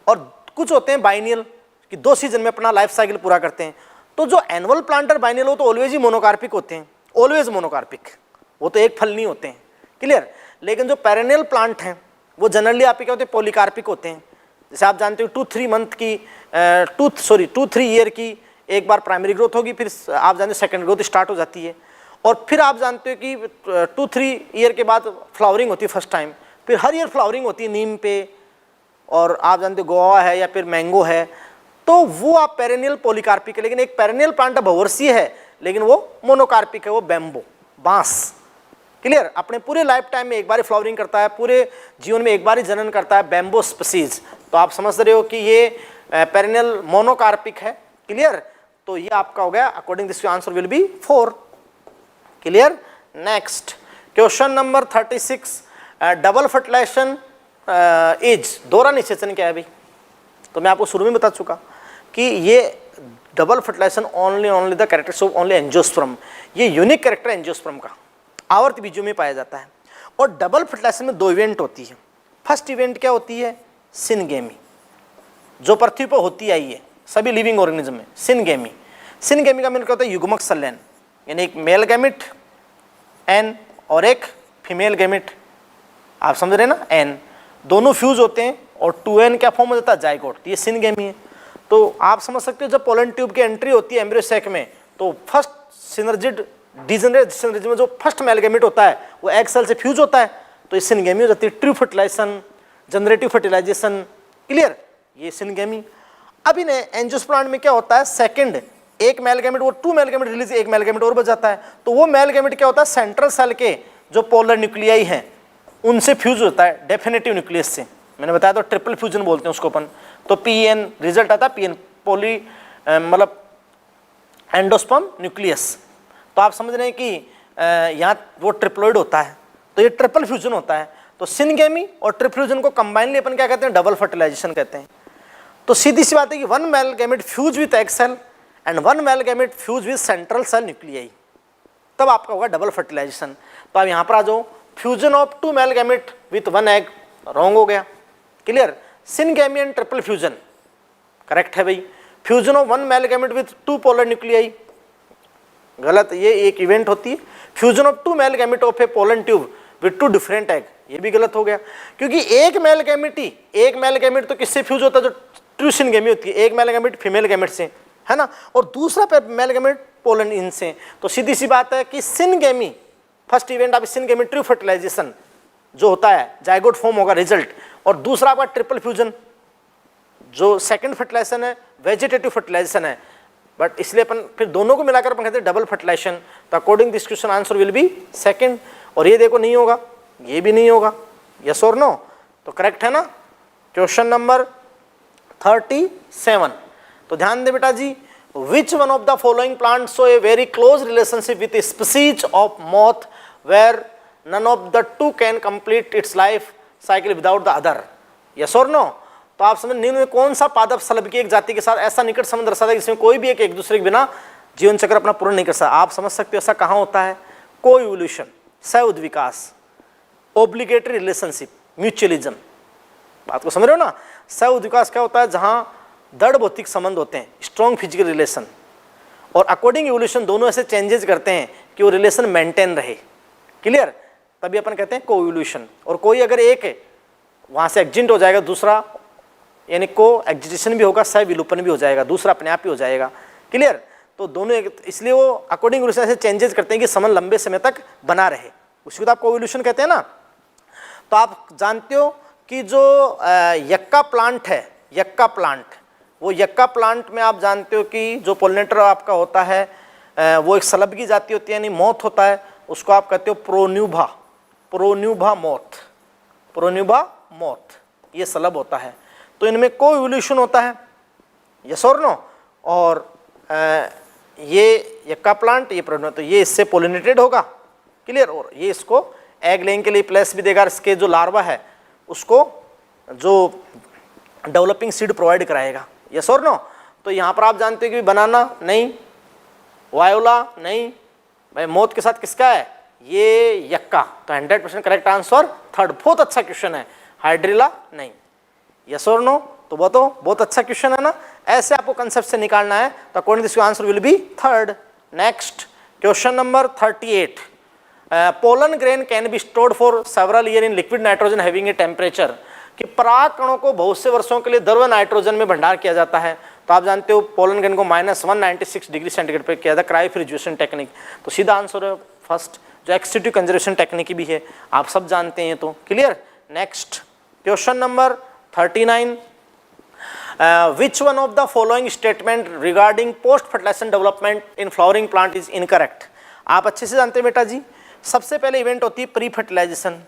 और कुछ होते हैं बाइनियल कि 2 सीजन में अपना लाइफ साइकिल पूरा करते हैं। तो जो एनुअल प्लांट और बाइनियल हो तो ऑलवेज ही मोनोकार्पिक होते हैं, ऑलवेज मोनोकार्पिक, वो तो एक फल नहीं होते हैं। क्लियर? लेकिन जो पेरेनियल प्लांट हैं वो जनरली आप क्या होते हैं, पॉलीकार्पिक होते हैं। जैसे आप जानते हो 2-3 मंथ की 2-3 ईयर की एक बार प्राइमरी ग्रोथ होगी, फिर आप जानते हो सेकंड ग्रोथ स्टार्ट हो जाती है, और फिर आप जानते हो कि 2-3 ईयर के बाद फ्लावरिंग होती है फर्स्ट टाइम, फिर हर ईयर फ्लावरिंग होती है नीम पे, और आप जानते हो गोवा है या फिर मैंगो है, तो वो आप पेरेनियल पॉलीकार्पिक है। लेकिन एक पेरेनियल प्लांट बहुवर्षीय है लेकिन वो मोनोकार्पिक है, वो बैम्बो, बांस। क्लियर? अपने पूरे लाइफ टाइम में एक बार ही फ्लावरिंग करता है, पूरे जीवन में एक बार ही जनन करता है, बैम्बो स्पीसीज। तो आप समझ रहे हो कि ये पेरेनियल मोनोकार्पिक है। क्लियर? तो ये आपका हो गया, according this answer will be 4। Clear? Next question number 36, double fertilisation is, दोहरा निषेचन क्या है भाई? तो मैं आपको शुरू में बता चुका कि ये double fertilisation only the characters of only angiosperm, ये यूनिक कैरेक्टर एंजियोस्पर्म का आवर्त बीजों में पाया जाता है। और डबल फर्टिलाइजेशन में 2 इवेंट होती है। फर्स्ट इवेंट क्या होती है? सिनगेमी, जो पृथ्वी पर होती आई है सभी लिविंग ऑर्गेनिज्म में। सिनगेमी, सिनगेमी का मतलब क्या होता है? युग्मक संलयन, यानी एक मेल गैमिट एन और एक फीमेल गैमिट, आप समझ रहे हैं ना, एन, दोनों फ्यूज होते हैं और 2n क्या फॉर्म हो जाता है? जाइगोट। ये सिनगेमी है। तो आप समझ सकते हो जब पोलन ट्यूब की एंट्री होती है एम्ब्रियो सैक में, तो फर्स्ट सिनर्जिड डिजेनरेट सिनर्जी में जो फर्स्ट मेल गैमिट होता है वो एग सेल से फ्यूज होता है, तो ये सिनगेमी हो जाती है। True fertilisation, generative fertilisation. Clear? ये सिनगेमी। अब इन एंजियोस्पर्म में क्या होता है? सेकंड एक मेल गैमेट और 2 मेल गैमेट रिलीज, एक मेल गैमेट और बच जाता है। तो वो मेल गैमेट क्या होता है? सेंट्रल सेल के जो पोलर न्यूक्लियाई हैं उनसे फ्यूज होता है डेफिनेटिव न्यूक्लियस से। मैंने बताया तो ट्रिपल फ्यूजन बोलते हैं उसको अपन। तो पीएन रिजल्ट आता है, पीएन पॉली मतलब एंडोस्पर्म न्यूक्लियस। तो आप समझ रहे हैं कि यहाँ वो ट्रिप्लोइड होता है, तो ये ट्रिपल फ्यूजन होता है। तो सिनगेमी और ट्रिपल फ्यूजन को कंबाइनली अपन क्या कहते हैं? डबल फर्टिलाइजेशन कहते हैं। तो सीधी सी बात है कि 1 male gamete fuse with egg cell and 1 male gamete fuse with central cell nuclei, तब आपका होगा डबल फर्टिलाइजेशन। तो आप यहाँ पर आ जाओ, fusion of 2 male gamete with 1 egg wrong हो गया। Clear? Syngamy and triple fusion correct है भाई। Fusion of 1 male gamete with 2 polar nuclei गलत, ये एक इवेंट होती है। Fusion of 2 male gamete of A pollen tube with 2 different egg, ये भी गलत हो गया, क्योंकि एक मेल गैमेट तो किससे फ्यूज होता है? जो ट्रू सिनगेमी होती है, एक मेल गैमेट फीमेल गैमेट से, है ना, और दूसरा मेल गैमेट पोलन इन से। तो सीधी सी बात है कि सिनगेमी फर्स्ट इवेंट आप सिनगेमी ट्रू फर्टिलाइजेशन जो होता है जाइगोट फॉर्म होगा रिजल्ट, और दूसरा आपका ट्रिपल फ्यूजन जो सेकंड फर्टिलाइजेशन है वेजिटेटिव फर्टिलाइजेशन है। बट इसलिए अपन फिर दोनों को मिलाकर अपन कहते हैं डबल फर्टिलाइजेशन। तो according this question answer will be second. और ये देखो नहीं होगा, ये भी नहीं होगा, यस और नो? तो करेक्ट है ना। क्वेश्चन नंबर 37, तो ध्यान दे बेटा जी, which one of the following plant show a very close relationship with species of moth where none of the 2 can complete its life cycle without the other, yes और no? तो आप समझ निम्न में कौन सा पादप शलभ की एक जाति के साथ ऐसा निकट संबंध दर्शाता है जिसमें कोई भी एक दूसरे के बिना जीवन चक्र अपना पूर्ण नहीं कर सकता? आप समझ सकते हो ऐसा कहाँ होता है? को इवोल्यूशन, सह उद्विकास, ओब्लिगेटरी रिलेशनशिप, म्यूचुअलिज्म। बात को समझ रहे हो ना? सह उद्विकास क्या होता है? जहाँ दृढ़ भौतिक संबंध होते हैं, स्ट्रॉन्ग फिजिकल रिलेशन, और अकॉर्डिंग इवोल्यूशन दोनों ऐसे चेंजेस करते हैं कि वो रिलेशन मेंटेन रहे। क्लियर? तभी अपन कहते हैं को इवोल्यूशन। और कोई अगर एक है वहाँ से एक्जिट हो जाएगा, दूसरा यानी को एग्जिटेशन भी होगा, सह विलोपन भी हो जाएगा, दूसरा अपने आप ही हो जाएगा। क्लियर? तो दोनों इसलिए वो अकॉर्डिंग इवोल्यूशन ऐसे चेंजेस करते हैं कि समन लंबे समय तक बना रहे, उसको तो आप कोइवोल्यूशन कहते हैं ना। तो आप जानते हो कि जो यक्का प्लांट है, यक्का प्लांट, वो यक्का प्लांट में आप जानते हो कि जो पोलिनेटर आपका होता है वो एक सलब की जाति होती है, यानी मोथ होता है, उसको आप कहते हो प्रोन्यूभा, प्रोन्यूभा मोथ, प्रोन्यूभा मोथ, ये सलब होता है। तो इनमें कोइवोल्यूशन होता है, यस और नो। और ये यक्का प्लांट, ये प्रोन्यूभा, तो ये इससे पोलिनेटेड होगा। क्लियर? और ये इसको एग लेइंग के लिए प्लेस भी देगा, इसके जो लार्वा है उसको जो डेवलपिंग सीड प्रोवाइड कराएगा, यस और नो। तो यहाँ पर आप जानते हो कि बनाना नहीं, वायोला नहीं, भाई मौत के साथ किसका है? ये यक्का। तो 100% करेक्ट आंसर थर्ड। बहुत अच्छा क्वेश्चन है। हाइड्रिला नहीं, यस और नो। तो वो तो बहुत अच्छा क्वेश्चन है ना, ऐसे आपको कंसेप्ट से निकालना है। तो according this answer will be third. Next question number 38, pollen grain can be stored for several year in liquid nitrogen having a temperature, कि पराग कणों को बहुत से वर्षों के लिए द्रव नाइट्रोजन में भंडार किया जाता है। तो आप जानते हो पोलन ग्रेन को -196 डिग्री सेंटीग्रेड पर किया जाता है, क्रायोफ्रिजरेशन टेक्निक। तो सीधा आंसर है फर्स्ट, जो एक्सटीट्यू कंजर्वेशन टेक्निक भी है, आप सब जानते हैं। तो clear? Next question number 39, which one of the following statement regarding post fertilization development in flowering plant is incorrect? आप अच्छे से जानते हैं बेटा जी। सबसे पहले इवेंट होती है pre fertilisation.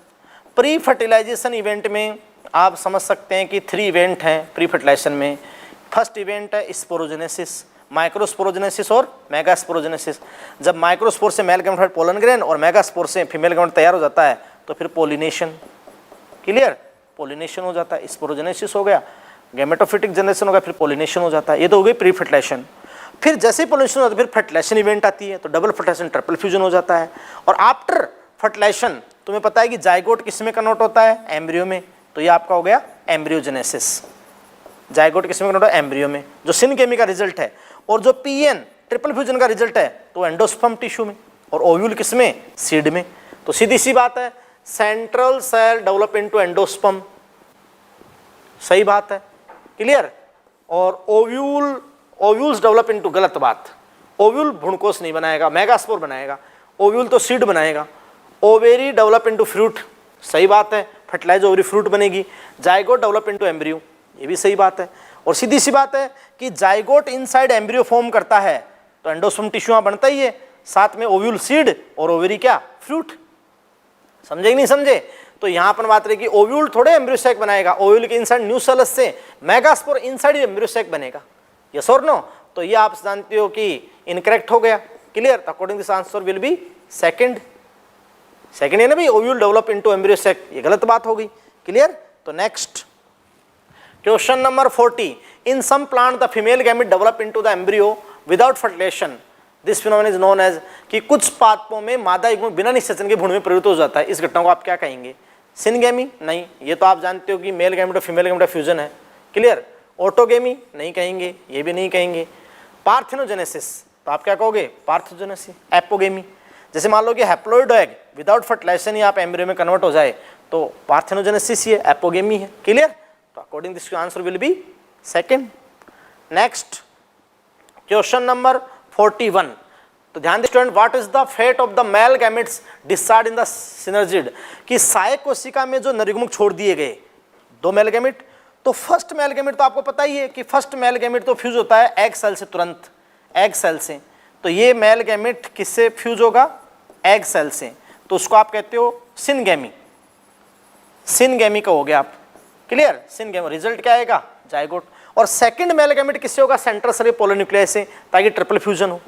Pre fertilisation event में आप समझ सकते हैं कि 3 इवेंट हैं प्री फर्टिलाइजेशन में। फर्स्ट इवेंट है स्पोरोजेनेसिस, माइक्रोस्पोरोजेनेसिस और मेगास्पोरोजेनेसिस। जब माइक्रोस्पोर से मेल गैमेट पोलन ग्रेन और मेगास्पोर से फीमेल गैमेट तैयार हो जाता है तो फिर पोलिनेशन। क्लियर? पोलिनेशन हो जाता है, स्पोरोजेनेसिस हो गया, गैमेटोफिटिक जनरेशन हो गया, फिर पोलिनेशन हो जाता है। ये तो हो गई प्री फर्टिलाइजेशन। फिर जैसे ही पोलिनेशन होता है फिर फर्टिलाइजेशन इवेंट आती है, तो डबल फर्टिलाइजेशन, ट्रिपल फ्यूजन हो जाता है। और आफ्टर फर्टिलाइजेशन तुम्हें पता है कि जाइगोट किस में कन्वर्ट होता है? एम्ब्रियो में। तो ये आपका हो गया एम्ब्रियोजेनेसिस। जाइगोट किस में कन्वर्ट होता है? एम्ब्रियो में, जो सिनगेमी का रिजल्ट है। और जो पीएन ट्रिपल फ्यूजन का रिजल्ट है तो एंडोस्पर्म टिश्यू में, और ओव्यूल किस में? सीड में। तो सीधी सी बात है, central cell develop into endosperm, सही बात है। क्लियर? और ओव्यूल्स डेवलप इनटू, गलत बात। ओव्यूल भ्रूणकोष नहीं बनाएगा, मेगास्पोर बनाएगा। ओव्यूल तो सीड बनाएगा। ओवेरी डेवलप इनटू फ्रूट, सही बात है, फर्टिलाइज ओवरी फ्रूट बनेगी। जाइगोट डेवलप इनटू एम्ब्रियो, ये भी सही बात है। और सीधी सी बात है कि जाइगोट इनसाइड एम्ब्रियो फॉर्म करता है तो एंडोस्पर्म टिश्यू वहां बनता ही है, साथ में ओव्यूल सीड और ओवेरी क्या? फ्रूट। समझे कि नहीं समझे? तो यहां पर बात रहेगी ओव्यूल थोड़े एम्ब्रियोसैक बनाएगा, ओव्यूल के इनसाइड न्यूसेलस से मेगास्पोर इनसाइड एम्ब्रियोसैक बनेगा, यस और नो। तो ये आप जानते हो कि इनकरेक्ट हो गया। Clear? According this answer will be second. Second है ना भाई, ओव्यूल डेवलप इनटू एम्ब्रियोसैक, ये गलत बात होगी। क्लियर? तो next question number 40, in some plant the female gamete develop into the embryo without fertilisation, this phenomenon is known as, कि कुछ पादपों में मादा युग्म बिना निषेचन के भ्रूण में परिवर्तित हो जाता है। इस घटना को आप क्या कहेंगे? सिनगेमी? नहीं, ये तो आप जानते हो कि मेल गैमेट और फीमेल गैमेट फ्यूजन है। क्लियर? ऑटोगेमी? नहीं कहेंगे, ये भी नहीं कहेंगे। पार्थेनोजेनेसिस? तो आप क्या कहोगे? पार्थेनोजेनेसिस। एपोगेमी? जैसे मान लो कि हैप्लॉइड एग विदाउट फर्टिलाइजेशन ही आप एम्ब्रियो में कन्वर्ट हो जाए तो पार्थेनोजेनेसिस ही है, एपोगेमी है। क्लियर? तो according this answer will be second. Next question number 41, तो ध्यान दें student, what is the fate of the male gametes discharge in the synergid, कि सहायक कोशिका में जो नरयुग्मक छोड़ दिए गए 2 मेल गैमेट, तो फर्स्ट मेल गैमेट तो आपको पता ही है कि फर्स्ट मेल गैमेट तो फ्यूज होता है एग सेल से, तुरंत एग सेल से। तो ये मेल गैमेट किससे फ्यूज होगा? एग सेल से। तो उसको आप कहते हो सिनगेमी। सिनगेमी का हो गया आप। क्लियर? सिनगेमी। रिजल्ट क्या आएगा? जाइगोट। और सेकंड मेल गैमेट किससे होगा? सेंट्रल सेल पोलिन्यूक्लियस से, ताकि ट्रिपल फ्यूजन हो,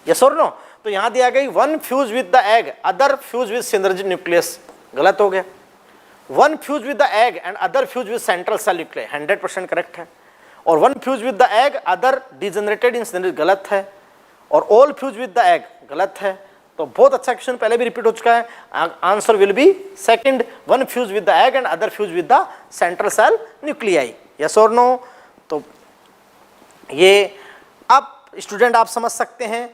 यस और नो। तो यहां दिया गई one fuse with the egg, other fuse with synergid nucleus, गलत हो गया। One fuse with the egg and other fuse with central cell nucleus, 100% correct है। और one fuse with the egg other degenerated in synergid, गलत है। और all fuse with the egg, गलत है। तो बहुत अच्छा क्वेश्चन पहले भी रिपीट हो चुका है। Answer will be second, one fuse with the egg and other fuse with the central cell nuclei, yes और नो। तो ये अब स्टूडेंट आप समझ सकते हैं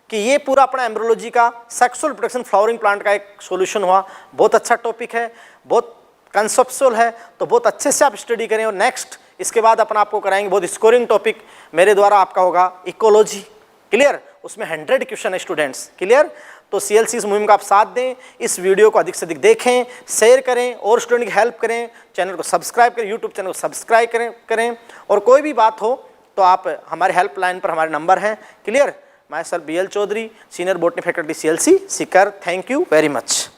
कि ये पूरा अपना एम्ब्रियोलॉजी का सेक्सुअल प्रोडक्शन फ्लावरिंग प्लांट का एक सॉल्यूशन हुआ। बहुत अच्छा टॉपिक है, बहुत कंसेप्चुअल है, तो बहुत अच्छे से आप स्टडी करें। और नेक्स्ट इसके बाद अपन आपको कराएंगे बहुत स्कोरिंग टॉपिक मेरे द्वारा, आपका होगा इकोलॉजी। क्लियर? उसमें 100 क्वेश्चन है स्टूडेंट्स। क्लियर? तो CLC इस मुहिम का आप साथ दें, इस वीडियो को अधिक से अधिक देखें, शेयर करें और स्टूडेंट की हेल्प करें, चैनल को सब्सक्राइब करें, यूट्यूब चैनल को सब्सक्राइब करें और कोई भी बात हो तो आप हमारे हेल्पलाइन पर हमारे नंबर हैं। Clear? Myself BL Chaudhary, senior botany faculty CLC Sikar. Thank you very much.